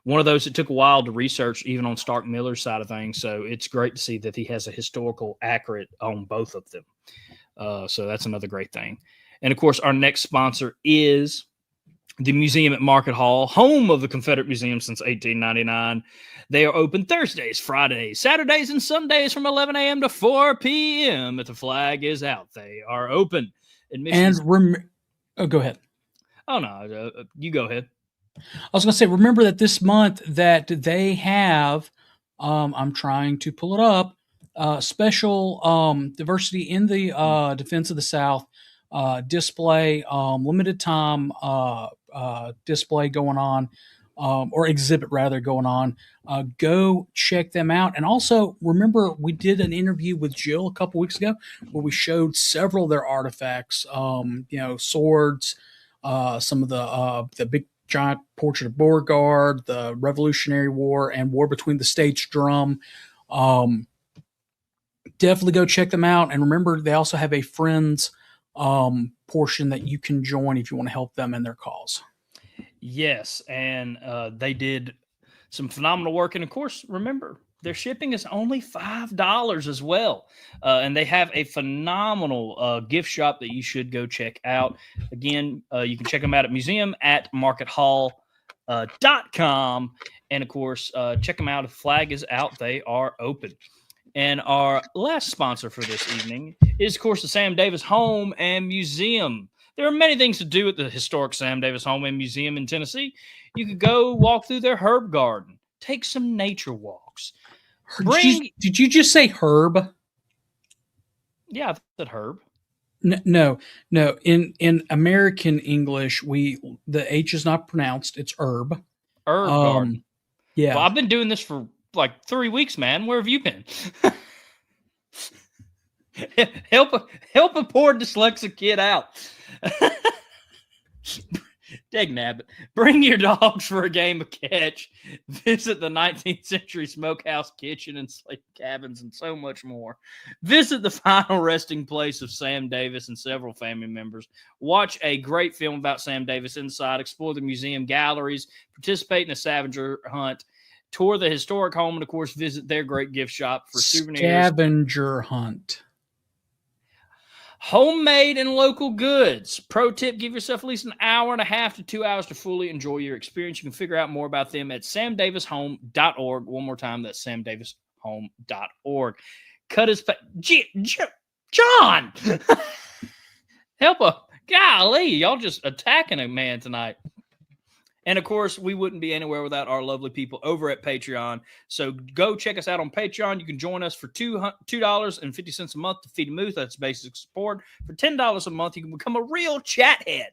one of those that took a while to research, even on Stark Miller's side of things. So it's great to see that he has a historical accurate on both of them. So that's another great thing. And of course, our next sponsor is the museum at Market Hall, home of the Confederate Museum since 1899. They are open Thursdays, Fridays, Saturdays, and Sundays from 11 a.m. to 4 p.m. If the flag is out, they are open. Admissions. And go ahead. Oh no, you go ahead. I was going to say, remember that this month that they have, I'm trying to pull it up, special diversity in the Defense of the South display, limited time display going on, or exhibit rather going on. Go check them out. And also remember, we did an interview with Jill a couple weeks ago where we showed several of their artifacts, swords, some of the big giant portrait of Beauregard, the Revolutionary War, and War Between the States drum. Definitely go check them out. And remember, they also have a friends portion that you can join if you want to help them in their cause. Yes, and they did some phenomenal work. And of course, remember, their shipping is only $5 as well. And they have a phenomenal gift shop that you should go check out. Again, you can check them out at museum@markethall.com. And of course, check them out. If flag is out, they are open. And our last sponsor for this evening is, of course, the Sam Davis Home and Museum. There are many things to do at the historic Sam Davis Home and Museum in Tennessee. You could go walk through their herb garden, take some nature walks. Did you just say herb? Yeah, I said herb. No. In American English, the H is not pronounced. It's herb. Herb garden. Yeah. Well, I've been doing this for like 3 weeks, man. Where have you been? help a poor dyslexic kid out. Dag nabbit. Bring your dogs for a game of catch. Visit the 19th century smokehouse kitchen and slave cabins and so much more. Visit the final resting place of Sam Davis and several family members. Watch a great film about Sam Davis inside. Explore the museum galleries. Participate in a scavenger hunt. Tour the historic home, and of course, visit their great gift shop for souvenirs. Scavenger hunt. Homemade and local goods. Pro tip, give yourself at least an hour and a half to 2 hours to fully enjoy your experience. You can figure out more about them at samdavishome.org. One more time, that's samdavishome.org. Cut his John! Help a golly, y'all just attacking a man tonight. And of course, we wouldn't be anywhere without our lovely people over at Patreon. So go check us out on Patreon. You can join us for $2.50 a month to feed a moose. That's basic support. For $10 a month, you can become a real chat head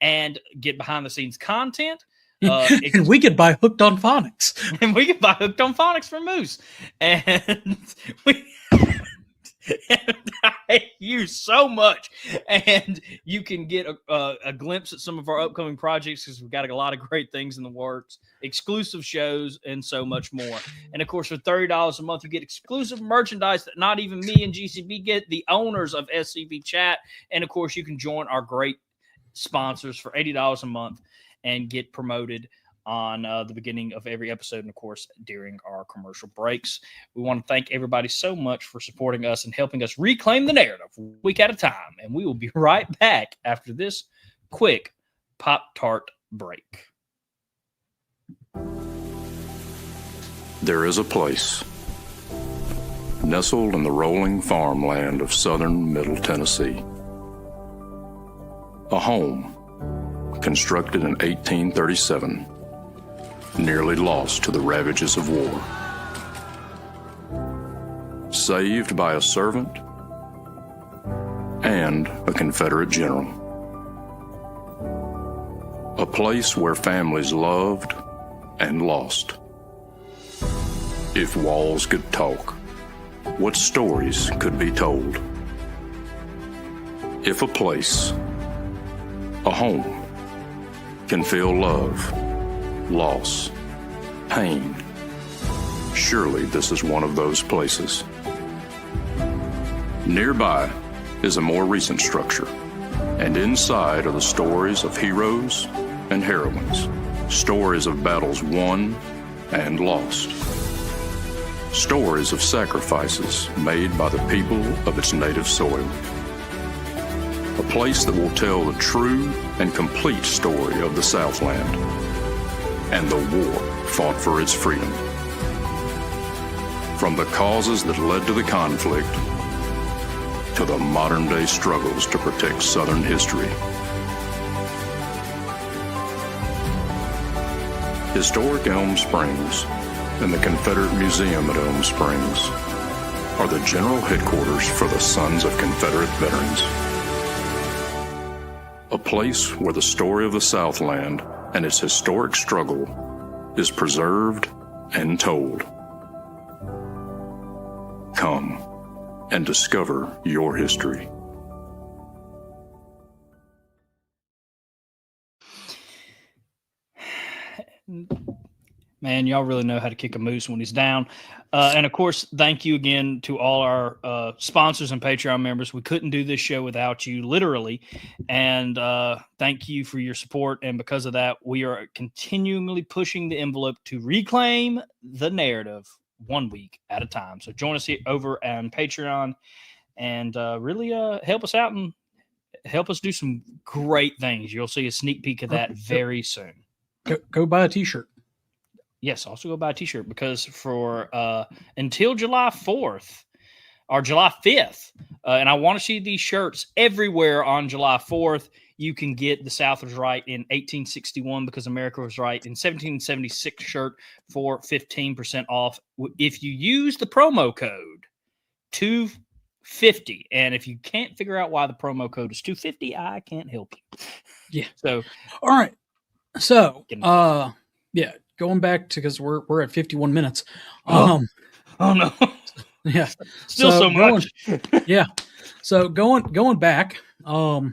and get behind the scenes content. And we could buy Hooked on Phonics. And we could buy Hooked on Phonics for Moose. And we... And I hate you so much. And you can get a glimpse at some of our upcoming projects because we've got a lot of great things in the works, exclusive shows, and so much more. And of course, for $30 a month, you get exclusive merchandise that not even me and GCB get, the owners of SCV Chat. And of course, you can join our great sponsors for $80 a month and get promoted on the beginning of every episode, and of course during our commercial breaks. We want to thank everybody so much for supporting us and helping us reclaim the narrative week at a time. And we will be right back after this quick Pop-Tart break. There is a place nestled in the rolling farmland of southern Middle Tennessee. A home constructed in 1837, nearly lost to the ravages of war. Saved by a servant and a Confederate general. A place where families loved and lost. If walls could talk, what stories could be told? If a place, a home, can feel love, loss, pain, surely this is one of those places. Nearby is a more recent structure, and inside are the stories of heroes and heroines, stories of battles won and lost, stories of sacrifices made by the people of its native soil. A place that will tell the true and complete story of the Southland and the war fought for its freedom. From the causes that led to the conflict to the modern-day struggles to protect Southern history. Historic Elm Springs and the Confederate Museum at Elm Springs are the general headquarters for the Sons of Confederate Veterans. A place where the story of the Southland and its historic struggle is preserved and told. Come and discover your history. Man, y'all really know how to kick a moose when he's down. And of course, thank you again to all our sponsors and Patreon members. We couldn't do this show without you, literally. And thank you for your support. And because of that, we are continually pushing the envelope to reclaim the narrative 1 week at a time. So join us here over on Patreon and really help us out and help us do some great things. You'll see a sneak peek of that very soon. Go buy a t-shirt. Yes, also go buy a t-shirt because for until July 4th or July 5th, and I want to see these shirts everywhere on July 4th, you can get The South Was Right in 1861 because America Was Right in 1776 shirt for 15% off if you use the promo code 250. And if you can't figure out why the promo code is 250, I can't help you. Yeah. So, all right. So, yeah, going back to, because we're at 51 minutes. Oh no. Yeah. Still so much. Yeah. So going back, go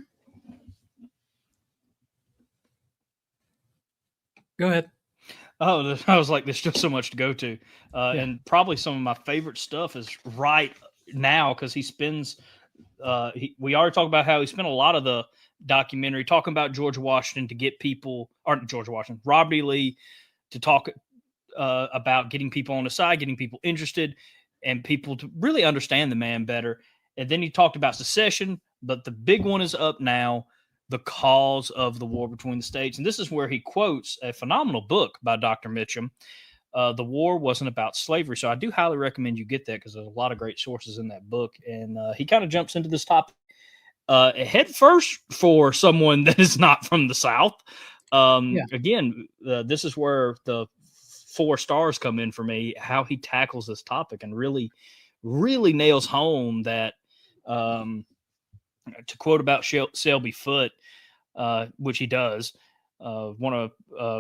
ahead. Oh, I was like, there's still so much to go to. And probably some of my favorite stuff is right now because he spends, we already talked about how he spent a lot of the documentary talking about George Washington to get people, or George Washington, Robert E. Lee, to talk about getting people on the side, getting people interested, and people to really understand the man better. And then he talked about secession, but the big one is up now, the cause of the war between the states. And this is where he quotes a phenomenal book by Dr. Mitchum. The war wasn't about slavery. So I do highly recommend you get that because there's a lot of great sources in that book. And he kind of jumps into this topic head first for someone that is not from the South. Again, this is where the 4 stars come in for me, how he tackles this topic and really, really nails home that, to quote about Selby Foote, which he does, one of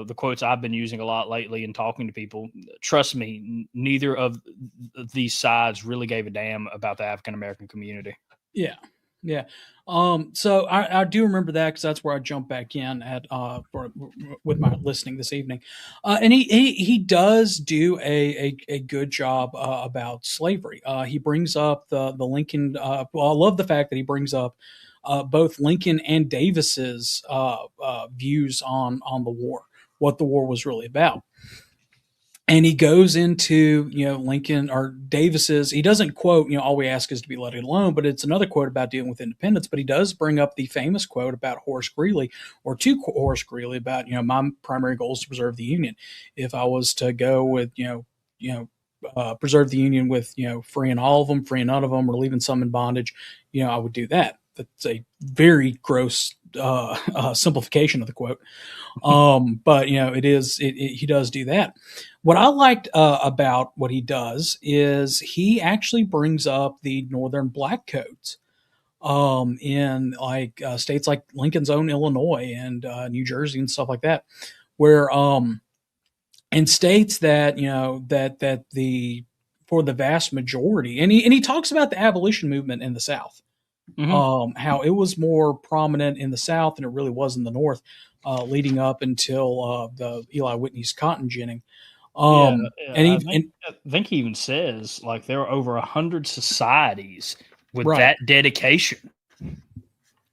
the quotes I've been using a lot lately in talking to people, trust me, neither of these sides really gave a damn about the African-American community. Yeah. Yeah. So I do remember that because that's where I jumped back in at with my listening this evening, and he does do a good job about slavery. He brings up the Lincoln. Well, I love the fact that he brings up both Lincoln and Davis's views on the war, what the war was really about. And he goes into, Lincoln or Davis's, he doesn't quote, all we ask is to be let alone, but it's another quote about dealing with independence. But he does bring up the famous quote about Horace Greeley, or to Horace Greeley about, my primary goal is to preserve the Union. If I was to go with, preserve the Union with, freeing all of them, freeing none of them, or leaving some in bondage, I would do that. That's a very gross simplification of the quote. But he does do that. What I liked about what he does is he actually brings up the Northern black codes in states like Lincoln's own Illinois and New Jersey and stuff like that, where and states that for the vast majority, and he talks about the abolition movement in the South. Mm-hmm. How it was more prominent in the South than it really was in the North, leading up until the Eli Whitney's cotton ginning. I think he even says there are over 100 societies with that dedication.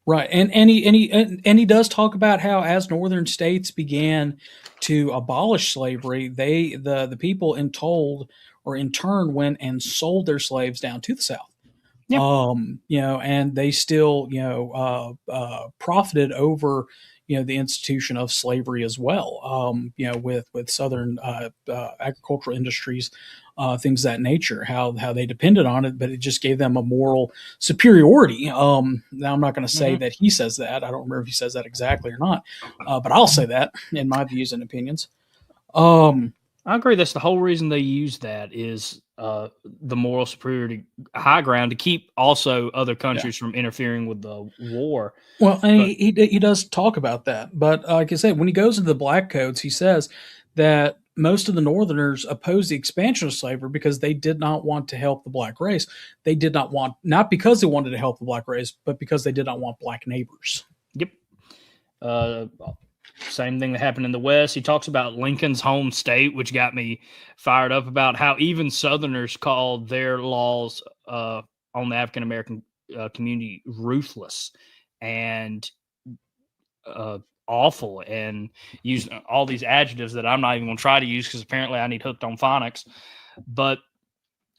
Right, and he does talk about how as Northern states began to abolish slavery, the people in turn went and sold their slaves down to the South. Yep. And they still, profited over, the institution of slavery as well. With Southern agricultural industries, things of that nature, how they depended on it, but it just gave them a moral superiority. Now I'm not going to say that he says that. I don't remember if he says that exactly or not, but I'll say that in my views and opinions. I agree. That's the whole reason they use that is the moral superiority high ground to keep also other countries from interfering with the war. Well, and he does talk about that. But like I said, when he goes into the black codes, he says that most of the Northerners opposed the expansion of slavery because they did not want to help the black race. They did not because they wanted to help the black race, but because they did not want black neighbors. Yep. Same thing that happened in the West. He talks about Lincoln's home state, which got me fired up about how even Southerners called their laws on the African-American community ruthless and awful, and used all these adjectives that I'm not even going to try to use because apparently I need hooked on phonics. But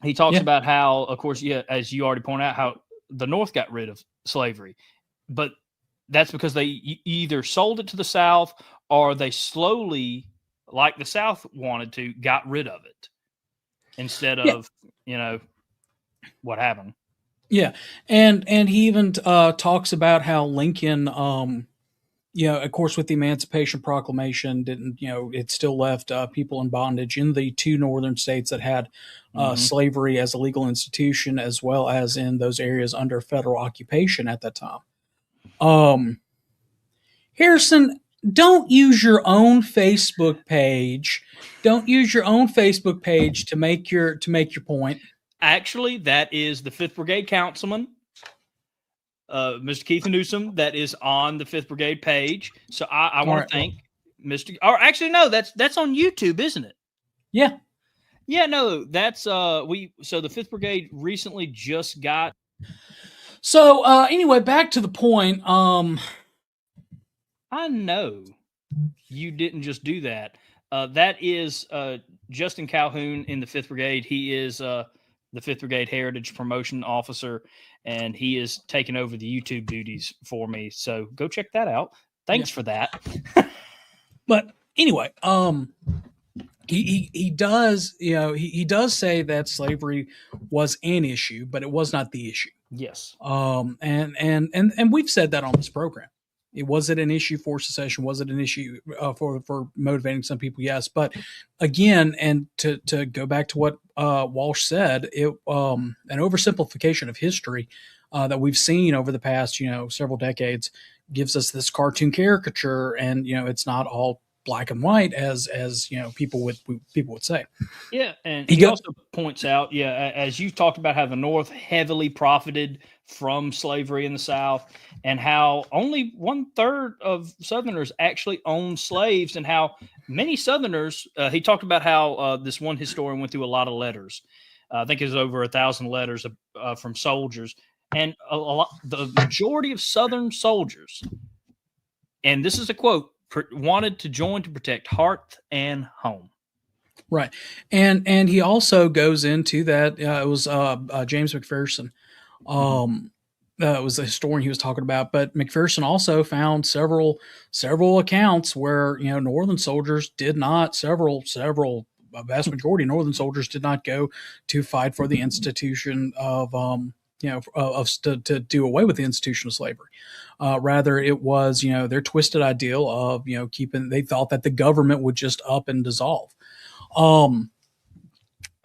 he talks about how, of course, as you already pointed out, how the North got rid of slavery. But that's because they either sold it to the South or they slowly, like the South wanted to, got rid of it instead of, what happened. Yeah. And he even talks about how Lincoln, of course, with the Emancipation Proclamation, didn't, it still left people in bondage in the 2 northern states that had slavery as a legal institution, as well as in those areas under federal occupation at that time. Harrison, don't use your own Facebook page. Don't use your own Facebook page to make your point. Actually, that is the 5th Brigade Councilman, Mr. Keith Newsom, that is on the 5th Brigade page. So I want to thank Mr. Or actually, no, that's on YouTube, isn't it? Yeah. Yeah, no, that's so the 5th Brigade recently just got. So anyway, back to the point. I know you didn't just do that. That is Justin Calhoun in the 5th Brigade. He is the 5th Brigade Heritage Promotion Officer, and he is taking over the YouTube duties for me. So go check that out. Thanks for that. But anyway, he does, he does say that slavery was an issue, but it was not the issue. Yes. And we've said that on this program. Was it an issue for secession? Was it an issue for motivating some people? Yes, but again, and to go back to what Walsh said, an oversimplification of history that we've seen over the past several decades gives us this cartoon caricature, and it's not all black and white as people would say. Yeah, and he also points out, as you talked about, how the North heavily profited from slavery in the South, and how only 1/3 of Southerners actually owned slaves, and how many Southerners. He talked about how this one historian went through a lot of letters. I think it was over 1,000 letters from soldiers, and the majority of Southern soldiers, and this is a quote, wanted to join to protect hearth and home. Right. And he also goes into that. It was James McPherson. It was the historian he was talking about, but McPherson also found several accounts where, Northern soldiers did not, a vast majority of Northern soldiers did not go to fight for the institution of, to do away with the institution of slavery. Rather, it was, their twisted ideal of, they thought that the government would just up and dissolve.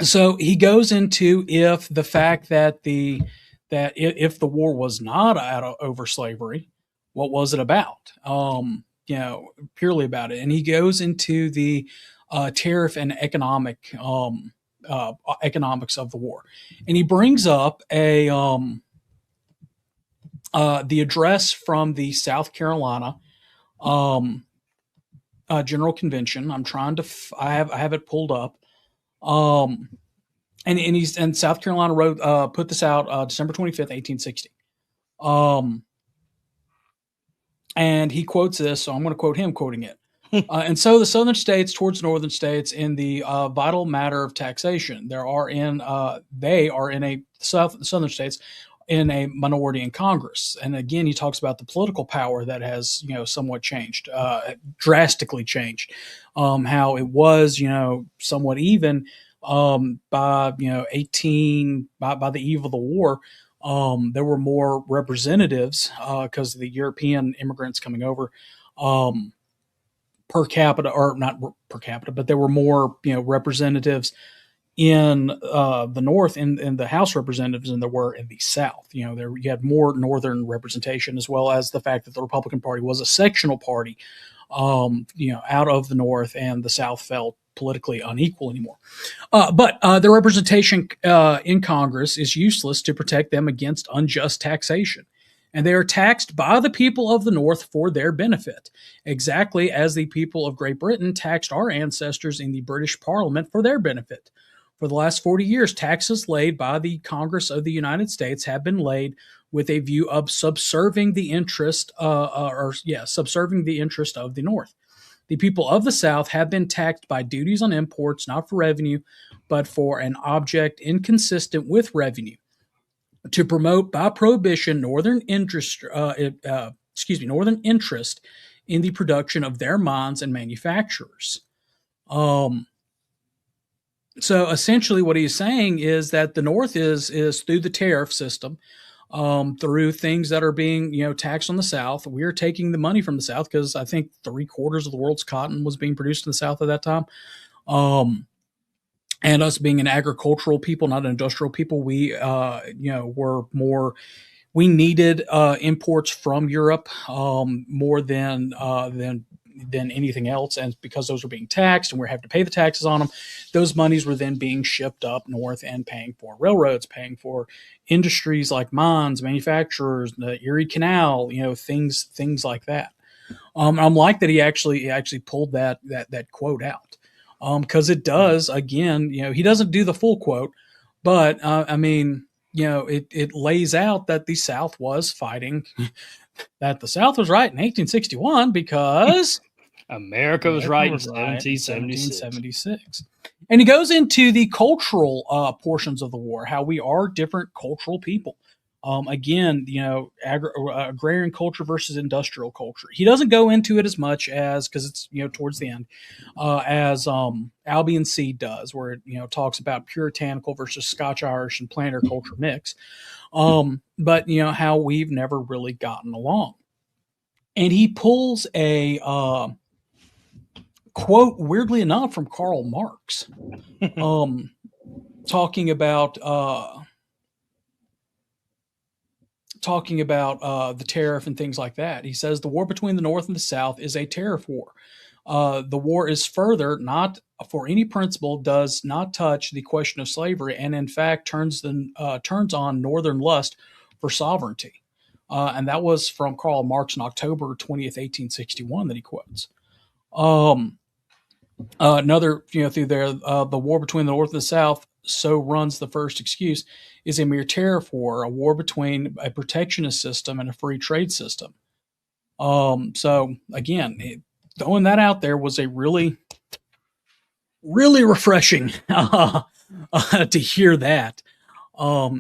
So he goes into if the war was not over slavery, what was it about? Purely about it. And he goes into the tariff and economics of the war, and he brings up the address from the South Carolina General Convention. I'm trying to I have it pulled up. And South Carolina put this out December 25th, 1860. And he quotes this, so I'm going to quote him quoting it. And so the southern states towards northern states in the vital matter of taxation, they are in the southern states in a minority in Congress. And again, he talks about the political power that has, somewhat changed, drastically changed, how it was, somewhat even by the eve of the war. There were more representatives because of the European immigrants coming over, per capita, or not per capita, but there were more, representatives in the North in the House Representatives than there were in the South. You had more Northern representation, as well as the fact that the Republican Party was a sectional party, out of the North, and the South felt politically unequal anymore. But their representation in Congress is useless to protect them against unjust taxation. And they are taxed by the people of the North for their benefit, exactly as the people of Great Britain taxed our ancestors in the British Parliament for their benefit. For the last 40 years, taxes laid by the Congress of the United States have been laid with a view of subserving the interest of the North. The people of the South have been taxed by duties on imports, not for revenue, but for an object inconsistent with revenue, to promote by prohibition Northern interest in the production of their mines and manufacturers. So essentially what he's saying is that the North is through the tariff system, through things that are being, taxed on the South. We're taking the money from the South because I think 3/4 of the world's cotton was being produced in the South at that time. And us being an agricultural people, not an industrial people, we, we needed imports from Europe more than anything else. And because those were being taxed and we're having to pay the taxes on them, those monies were then being shipped up north and paying for railroads, paying for industries like mines, manufacturers, the Erie Canal, things like that. I'm like that he actually pulled that quote out. Because it does, again, he doesn't do the full quote, but it lays out that the South was fighting, that the South was right in 1861 because America was right in 1776. And he goes into the cultural portions of the war, how we are different cultural people. Agrarian culture versus industrial culture. He doesn't go into it as much as, because it's, towards the end, as Albion Seed does, where it, talks about puritanical versus Scotch-Irish and planter culture mix. But, how we've never really gotten along. And he pulls a quote, weirdly enough, from Karl Marx, talking about the tariff and things like that. He says the war between the North and the South is a tariff war. The war is further not for any principle, does not touch the question of slavery, and in fact turns on Northern lust for sovereignty. And that was from Karl Marx on October 20th, 1861 that he quotes. Another, through there, the war between the North and the South, so runs the first excuse, is a mere tariff war, a war between a protectionist system and a free trade system. So again, throwing that out there was a really, really refreshing to hear that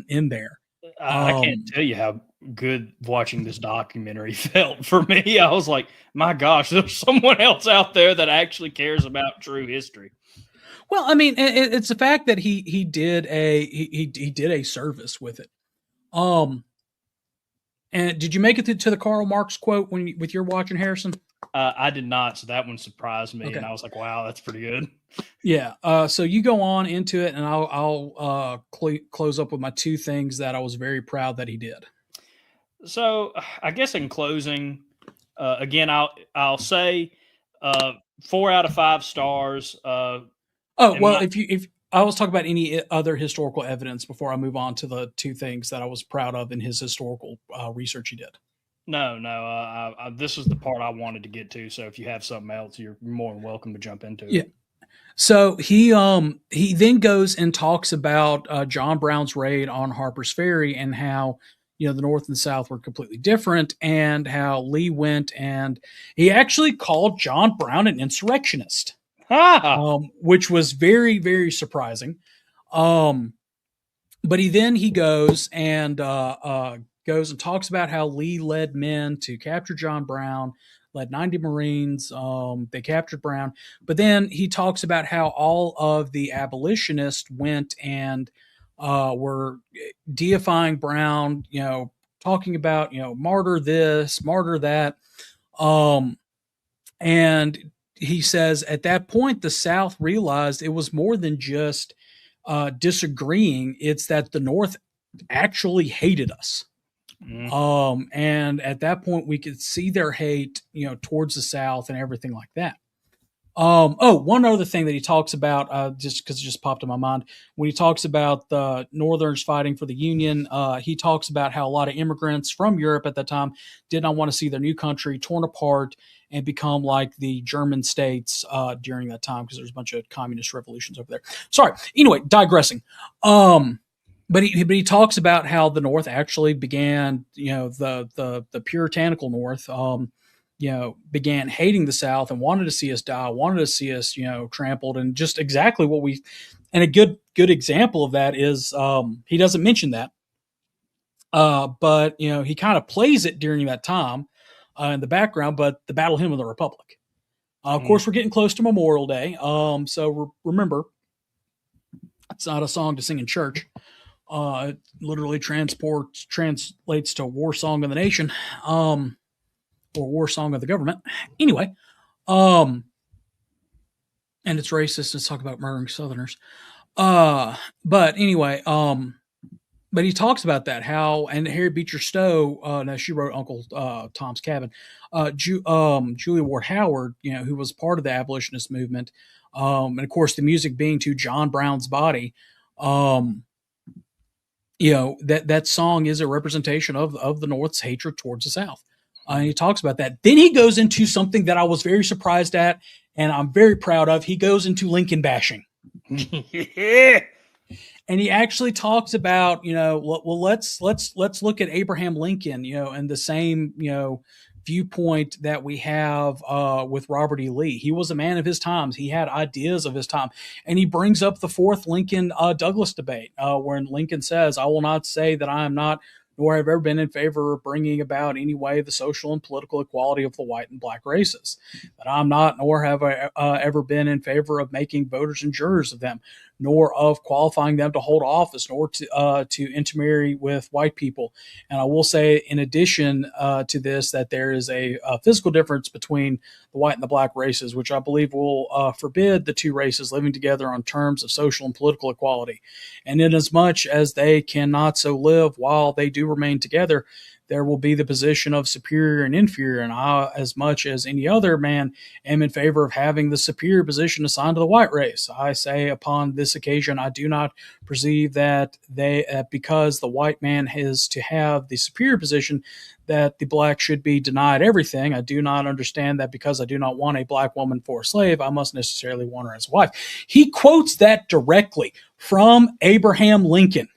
in there. I can't tell you how good watching this documentary felt for me. I was like, my gosh, there's someone else out there that actually cares about true history. Well, I mean, it's the fact that he did a service with it. And did you make it to the Karl Marx quote with your watching, Harrison? I did not, so that one surprised me, Okay. and I was like, wow, that's pretty good. Yeah. So you go on into it, and I'll close up with my two things that I was very proud that he did. So I guess in closing, again, I'll say 4 out of 5 stars. If I was talking about any other historical evidence before I move on to the two things that I was proud of in his historical research he did. No. This is the part I wanted to get to. So if you have something else, you're more than welcome to jump into it. Yeah. So he then goes and talks about John Brown's raid on Harper's Ferry and how the North and South were completely different, and how Lee went and he actually called John Brown an insurrectionist, which was very, very surprising. But he goes and talks about how Lee led men to capture John Brown, led 90 Marines. They captured Brown, but then he talks about how all of the abolitionists went and were deifying Brown, talking about, martyr this, martyr that. And he says at that point, the South realized it was more than just disagreeing. It's that the North actually hated us. Mm-hmm. And at that point we could see their hate, towards the South and everything like that. One other thing that he talks about, just because it just popped in my mind, when he talks about the Northerners fighting for the Union, he talks about how a lot of immigrants from Europe at that time did not want to see their new country torn apart and become like the German states during that time, because there's a bunch of communist revolutions over there. Sorry. Anyway, digressing. But he talks about how the North actually began, the puritanical North, began hating the South and wanted to see us die, wanted to see us, trampled, and just exactly what and a good example of that is, he doesn't mention that, but he kind of plays it during that time in the background, but the Battle Hymn of the Republic. Of course, we're getting close to Memorial Day. So remember, it's not a song to sing in church. It literally translates to War Song of the Nation. Or War Song of the Government. Anyway, and it's racist. Let's talk about murdering Southerners. But anyway, but he talks about that, how, and Harry Beecher Stowe, now she wrote Uncle Tom's Cabin, Julia Ward Howard, who was part of the abolitionist movement, and of course the music being to John Brown's Body, that song is a representation of the North's hatred towards the South. And he talks about that. Then he goes into something that I was very surprised at, and I'm very proud of. He goes into Lincoln bashing. Yeah. And he actually talks about, well, let's look at Abraham Lincoln, and the same, viewpoint that we have with Robert E. Lee. He was a man of his times. He had ideas of his time. And he brings up the fourth Lincoln Douglas debate, where Lincoln says, I will not say that I am not, nor have ever been in favor of bringing about any way the social and political equality of the white and black races. That I'm not, nor have I ever been in favor of making voters and jurors of them, nor of qualifying them to hold office, nor to intermarry with white people. And I will say, in addition to this, that there is a physical difference between the white and the black races, which I believe will forbid the two races living together on terms of social and political equality. And inasmuch as they cannot so live while they do remain together, there will be the position of superior and inferior. And I, as much as any other man, am in favor of having the superior position assigned to the white race. I say upon this occasion, I do not perceive that because the white man is to have the superior position, that the black should be denied everything. I do not understand that because I do not want a black woman for a slave, I must necessarily want her as a wife. He quotes that directly from Abraham Lincoln.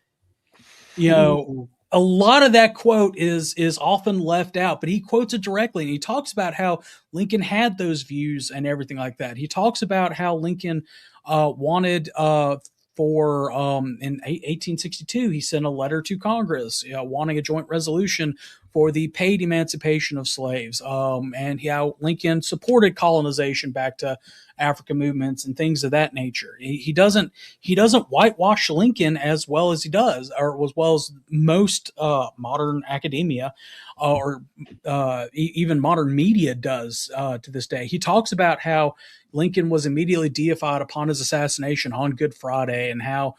You know, a lot of that quote is often left out, but he quotes it directly, and he talks about how Lincoln had those views and everything like that. He talks about how Lincoln wanted in 1862, he sent a letter to Congress wanting a joint resolution for the paid emancipation of slaves, and how Lincoln supported colonization back to African movements and things of that nature. He doesn't whitewash Lincoln as well as he does, or as well as most modern academia or even modern media does to this day. He talks about how Lincoln was immediately deified upon his assassination on Good Friday, and how,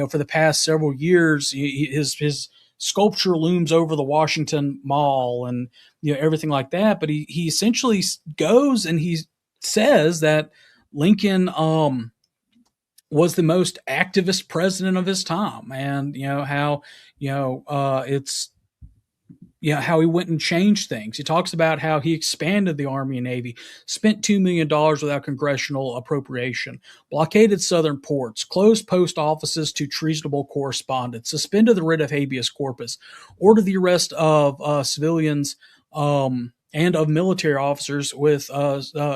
for the past several years, his sculpture looms over the Washington Mall and, everything like that. But he essentially goes and he says that Lincoln was the most activist president of his time, and how how he went and changed things. He talks about how he expanded the Army and Navy, spent $2 million without congressional appropriation, blockaded southern ports, closed post offices to treasonable correspondence, suspended the writ of habeas corpus, ordered the arrest of civilians and of military officers with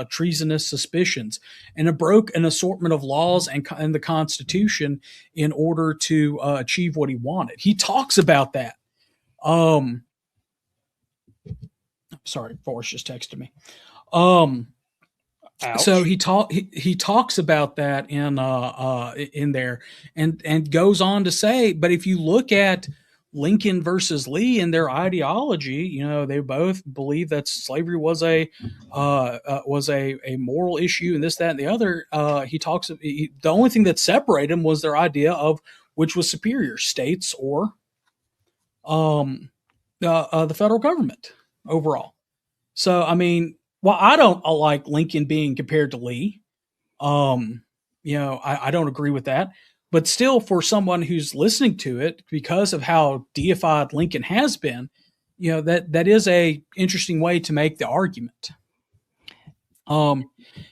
treasonous suspicions, and broke an assortment of laws and the Constitution in order to achieve what he wanted. He talks about that. Sorry, Forrest just texted me. So he talks about that in there, and goes on to say, but if you look at Lincoln versus Lee and their ideology, they both believe that slavery was a moral issue, and this, that, and the other. The only thing that separated them was their idea of which was superior, states or the federal government overall. So, I mean, I don't like Lincoln being compared to Lee. I don't agree with that. But still, for someone who's listening to it, because of how deified Lincoln has been, that is a interesting way to make the argument.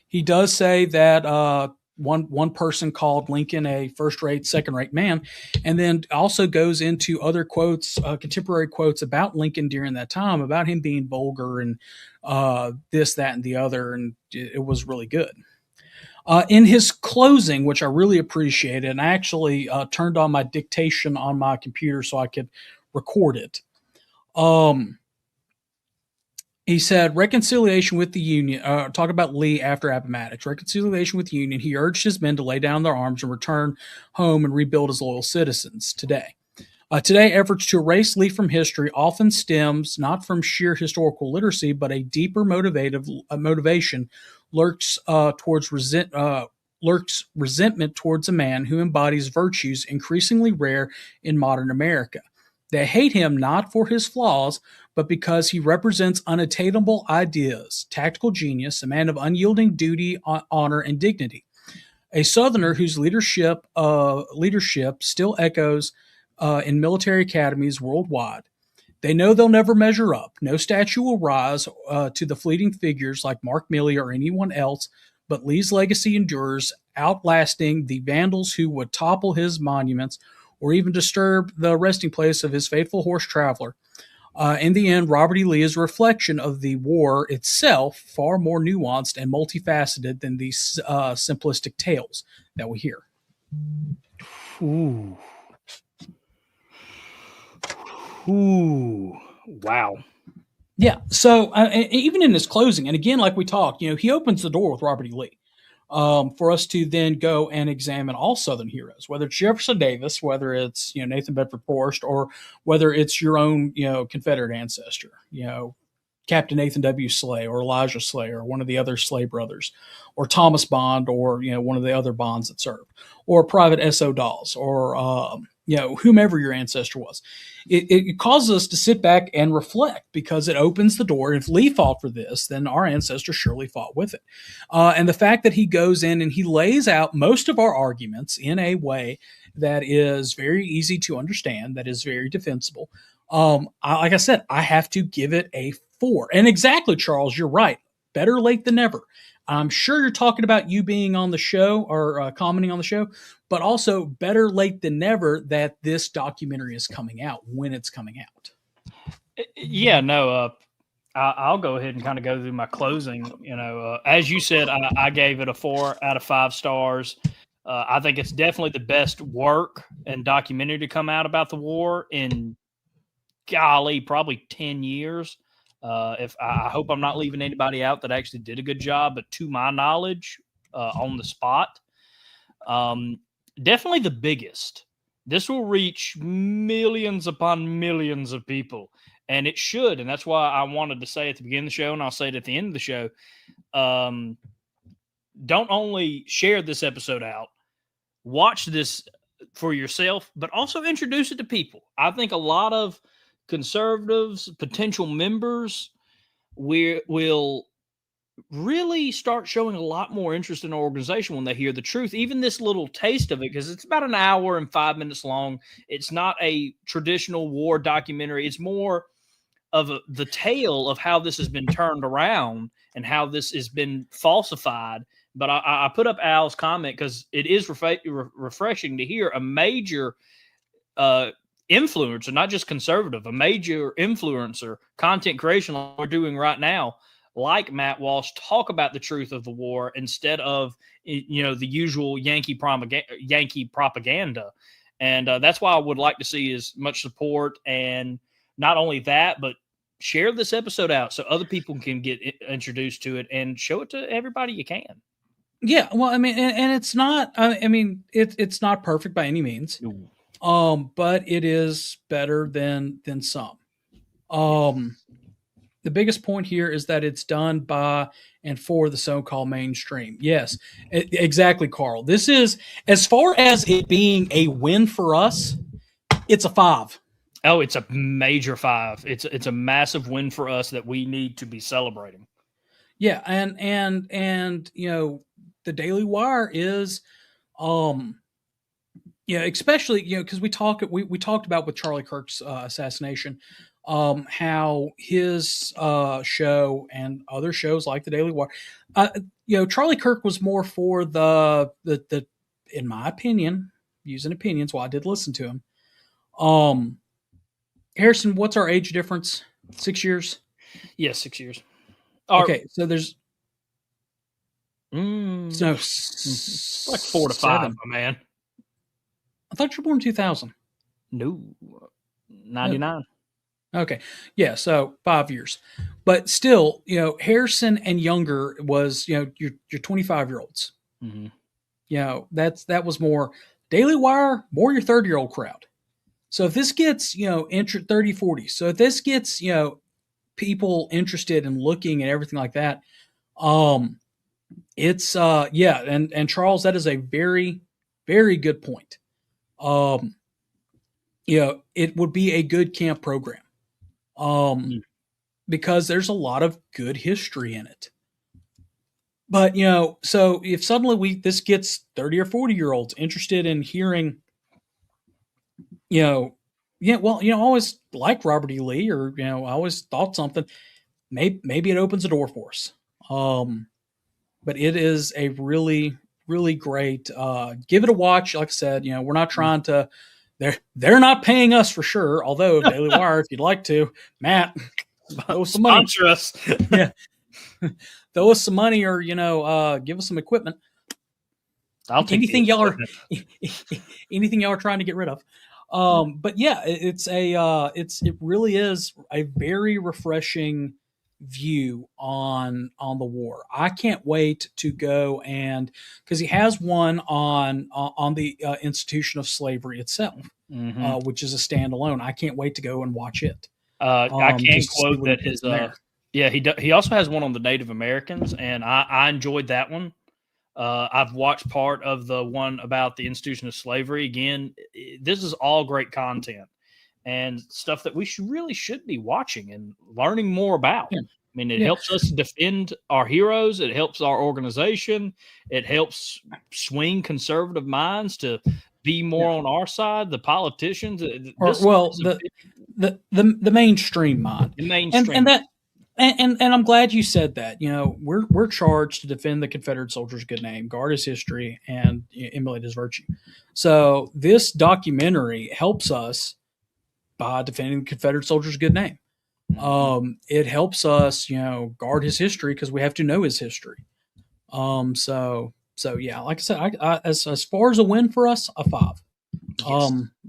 He does say that one person called Lincoln a first-rate, second-rate man, and then also goes into other quotes, contemporary quotes about Lincoln during that time, about him being vulgar and this, that, and the other, and it was really good. In his closing, which I really appreciated, and I actually turned on my dictation on my computer so I could record it. He said, reconciliation with the Union, talk about Lee after Appomattox, reconciliation with the Union. He urged his men to lay down their arms and return home and rebuild as loyal citizens. Today, efforts to erase Lee from history often stems not from sheer historical literacy, but a deeper motivation lurks resentment towards a man who embodies virtues increasingly rare in modern America. They hate him not for his flaws, but because he represents unattainable ideas, tactical genius, a man of unyielding duty, honor, and dignity. A Southerner whose leadership still echoes in military academies worldwide. They know they'll never measure up. No statue will rise to the fleeting figures like Mark Milley or anyone else, but Lee's legacy endures, outlasting the vandals who would topple his monuments or even disturb the resting place of his faithful horse traveler. In the end, Robert E. Lee is a reflection of the war itself, far more nuanced and multifaceted than these simplistic tales that we hear. Ooh, wow. Yeah, so even in his closing, and again, like we talked, he opens the door with Robert E. Lee. for us to then go and examine all Southern heroes, whether it's Jefferson Davis, whether it's Nathan Bedford Forrest, or whether it's your own Confederate ancestor, Captain Nathan W. Slay or Elijah Slay or one of the other Slay brothers, or Thomas Bond, or one of the other Bonds that served, or Private S.O. Dawes, or whomever your ancestor was. It causes us to sit back and reflect, because it opens the door. If Lee fought for this, then our ancestors surely fought with it. And the fact that he goes in and he lays out most of our arguments in a way that is very easy to understand, that is very defensible. Like I said, I have to give it a 4. And exactly, Charles, you're right. Better late than never. I'm sure you're talking about you being on the show or commenting on the show, but also better late than never that this documentary is coming out when it's coming out. Yeah, no, I'll go ahead and kind of go through my closing. As you said, I gave it a 4 out of 5 stars. I think it's definitely the best work and documentary to come out about the war in, golly, probably 10 years. If I hope I'm not leaving anybody out that actually did a good job, but to my knowledge, on the spot, definitely the biggest. This will reach millions upon millions of people, and it should. And that's why I wanted to say at the beginning of the show, and I'll say it at the end of the show, don't only share this episode out, watch this for yourself, but also introduce it to people. I think a lot of conservatives, potential members, will really start showing a lot more interest in our organization when they hear the truth, even this little taste of it, because it's about an hour and 5 minutes long. It's not a traditional war documentary. It's more of the tale of how this has been turned around and how this has been falsified. But I put up Al's comment because it is refreshing to hear a major influencer, not just conservative, a major influencer, content creation like we're doing right now, like Matt Walsh, talk about the truth of the war instead of the usual Yankee propaganda. And that's why I would like to see as much support, and not only that, but share this episode out so other people can get introduced to it and show it to everybody you can. Yeah, well, I mean, and it's not. It's not perfect by any means. Ooh. But it is better than some. The biggest point here is that it's done by and for the so-called mainstream. Yes, exactly, Carl. This is, as far as it being a win for us, it's a 5. Oh, it's a major 5. It's a massive win for us that we need to be celebrating. Yeah, and the Daily Wire is, especially because we talked about with Charlie Kirk's assassination, how his show and other shows like the Daily Wire, Charlie Kirk was more for the in my opinion, using opinions. Well, I did listen to him. Harrison, what's our age difference? 6 years? Yes, 6 years. Okay, so there's like 4 to 5, my man. I thought you were born 2000. No, 99. Okay, yeah, so 5 years, but still, Harrison and younger was your 25-year-olds. Mm-hmm. That was more Daily Wire, more your 30-year-old crowd. So if this gets 30, 40, so if this gets people interested in looking at everything like that, it's and Charles, that is a very, very good point. It would be a good camp program, because there's a lot of good history in it. But so if suddenly this gets 30 or 40-year-olds interested in hearing, I always liked Robert E. Lee, or I always thought something. Maybe it opens a door for us. But it is a really, really great. Give it a watch. Like I said, we're not trying to. They're not paying us for sure. Although Daily Wire, if you'd like to, Matt, throw us some money. Sponsor us. Yeah, throw us some money, or give us some equipment. I'll take anything y'all are trying to get rid of. But yeah, it really is a very refreshing view on the war. I can't wait to go, and because he has one on the institution of slavery itself, which is a standalone. I can't wait to go and watch it. I can just to see quote what he that puts his in there. yeah, he also has one on the Native Americans, and I enjoyed that one. I've watched part of the one about the institution of slavery. Again, this is all great content and stuff that we should be watching and learning more about. Yeah. I mean, it helps us defend our heroes. It helps our organization. It helps swing conservative minds to be more on our side. The politicians, the mainstream mind, the mainstream, and that. And I'm glad you said that. You know, we're charged to defend the Confederate soldier's good name, guard his history, and emulate his virtue. So this documentary helps us by defending the Confederate soldier's good name. It helps us, guard his history because we have to know his history. So yeah, like I said, I as far as a win for us, a 5.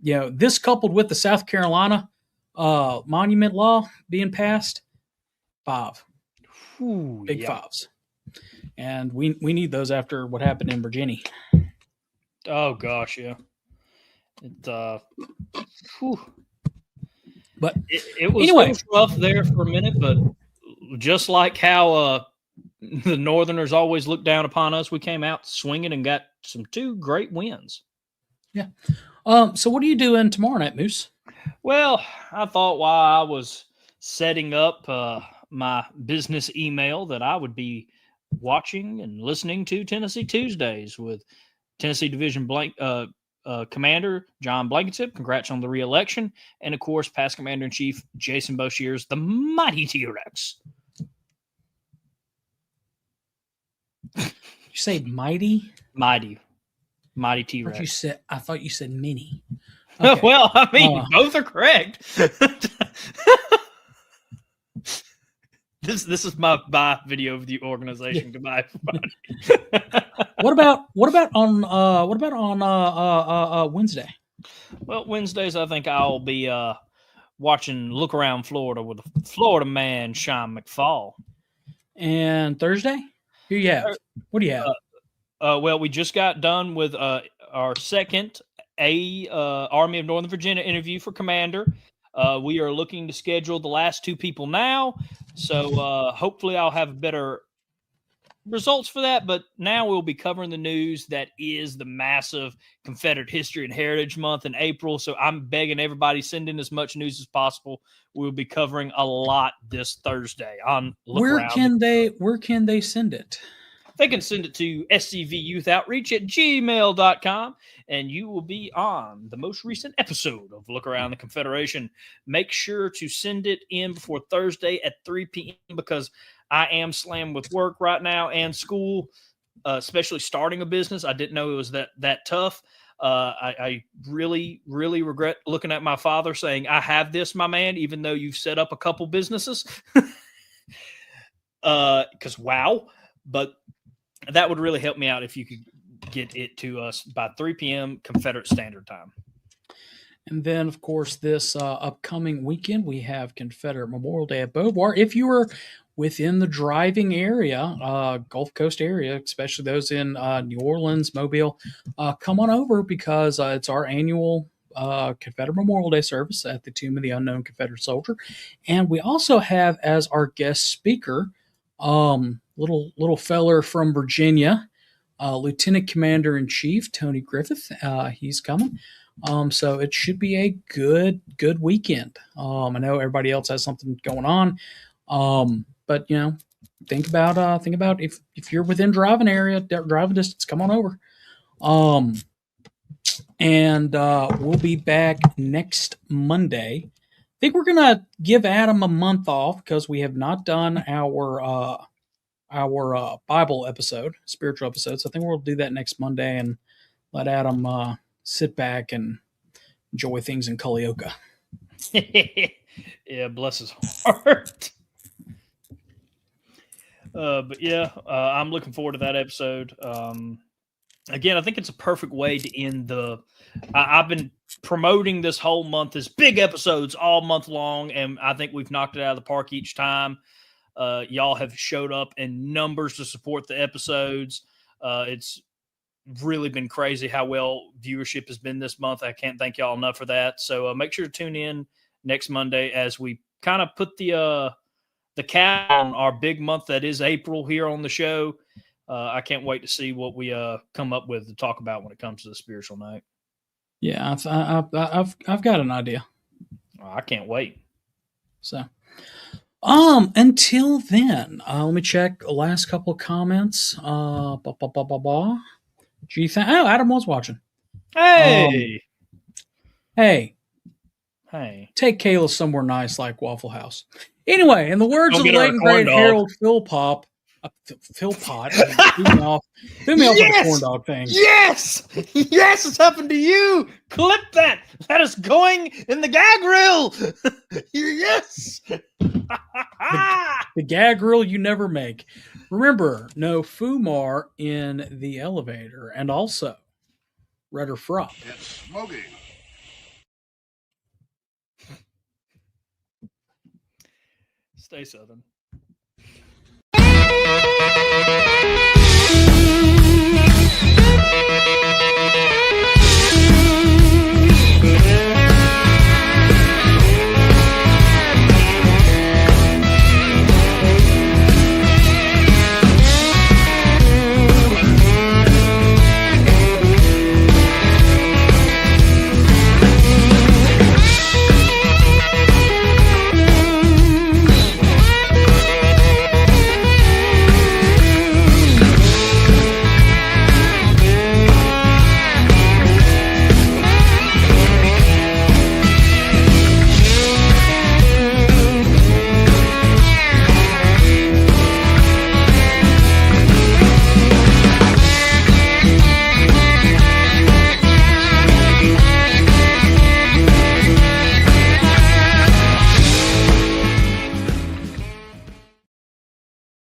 Yes. This coupled with the South Carolina monument law being passed. 5. Ooh, Big 5s. And we need those after what happened in Virginia. Oh gosh, yeah. But it was rough there for a minute, but just like how the Northerners always look down upon us, we came out swinging and got 2 great wins. Yeah. So what are you doing tomorrow night, Moose? Well, I thought while I was setting up my business email that I would be watching and listening to Tennessee Tuesdays with Tennessee Division Commander John Blankenship. Congrats on the re-election. And, of course, past Commander-in-Chief Jason Boshears, the mighty T-Rex. You say mighty? Mighty T-Rex. I thought you said mini. Okay. Well, I mean, both are correct. This is my bye video of the organization. Yeah. Goodbye, everybody. What about on Wednesday? Well, Wednesdays I think I'll be watching Look Around Florida with the Florida man Sean McFall. And Thursday, who you have? What do you have? Well, we just got done with our second Army of Northern Virginia interview for Commander. We are looking to schedule the last 2 people now. So hopefully I'll have better results for that. But now we'll be covering the news that is the massive Confederate History and Heritage Month in April. So I'm begging everybody, send in as much news as possible. We'll be covering a lot this Thursday on Look Around. Where can they send it? They can send it to scvyouthOutreach@gmail.com, and you will be on the most recent episode of Look Around the Confederation. Make sure to send it in before Thursday at 3 p.m. because I am slammed with work right now and school, especially starting a business. I didn't know it was that tough. I really, really regret looking at my father saying, "I have this, my man," even though you've set up a couple businesses. Because wow. But that would really help me out if you could get it to us by 3 p.m. Confederate Standard Time. And then, of course, this upcoming weekend, we have Confederate Memorial Day at Beauvoir. If you are within the driving area, Gulf Coast area, especially those in New Orleans, Mobile, come on over because it's our annual Confederate Memorial Day service at the Tomb of the Unknown Confederate Soldier. And we also have as our guest speaker, little feller from Virginia, Lieutenant Commander-in-Chief Tony Griffith. He's coming. So it should be a good weekend. I know everybody else has something going on. But think about if you're within driving distance, come on over. And we'll be back next Monday. I think we're gonna give Adam a month off because we have not done our Bible episode, spiritual episode. So I think we'll do that next Monday and let Adam sit back and enjoy things in Culleoka. Yeah, bless his heart. But yeah, I'm looking forward to that episode. Again, I think it's a perfect way to end I've been promoting this whole month as big episodes all month long, and I think we've knocked it out of the park each time. Y'all have showed up in numbers to support the episodes. It's really been crazy how well viewership has been this month. I can't thank y'all enough for that. So make sure to tune in next Monday as we kind of put the cap on our big month that is April here on the show. I can't wait to see what we come up with to talk about when it comes to the spiritual night. Yeah, I've got an idea. I can't wait. So, until then, let me check the last couple of comments. Gee, Adam was watching. Hey, hey, take Kayla somewhere nice like Waffle House. Anyway, in the words Don't of the get her a late and corn great dog. Harold Philpott, threw me off with the corn dog thing. Yes, it's happened to you. Clip that. That is going in the gag reel. Yes. The gag reel you never make. Remember, no Fumar in the elevator, and also Redder Frupp. It's smoking. Stay Southern.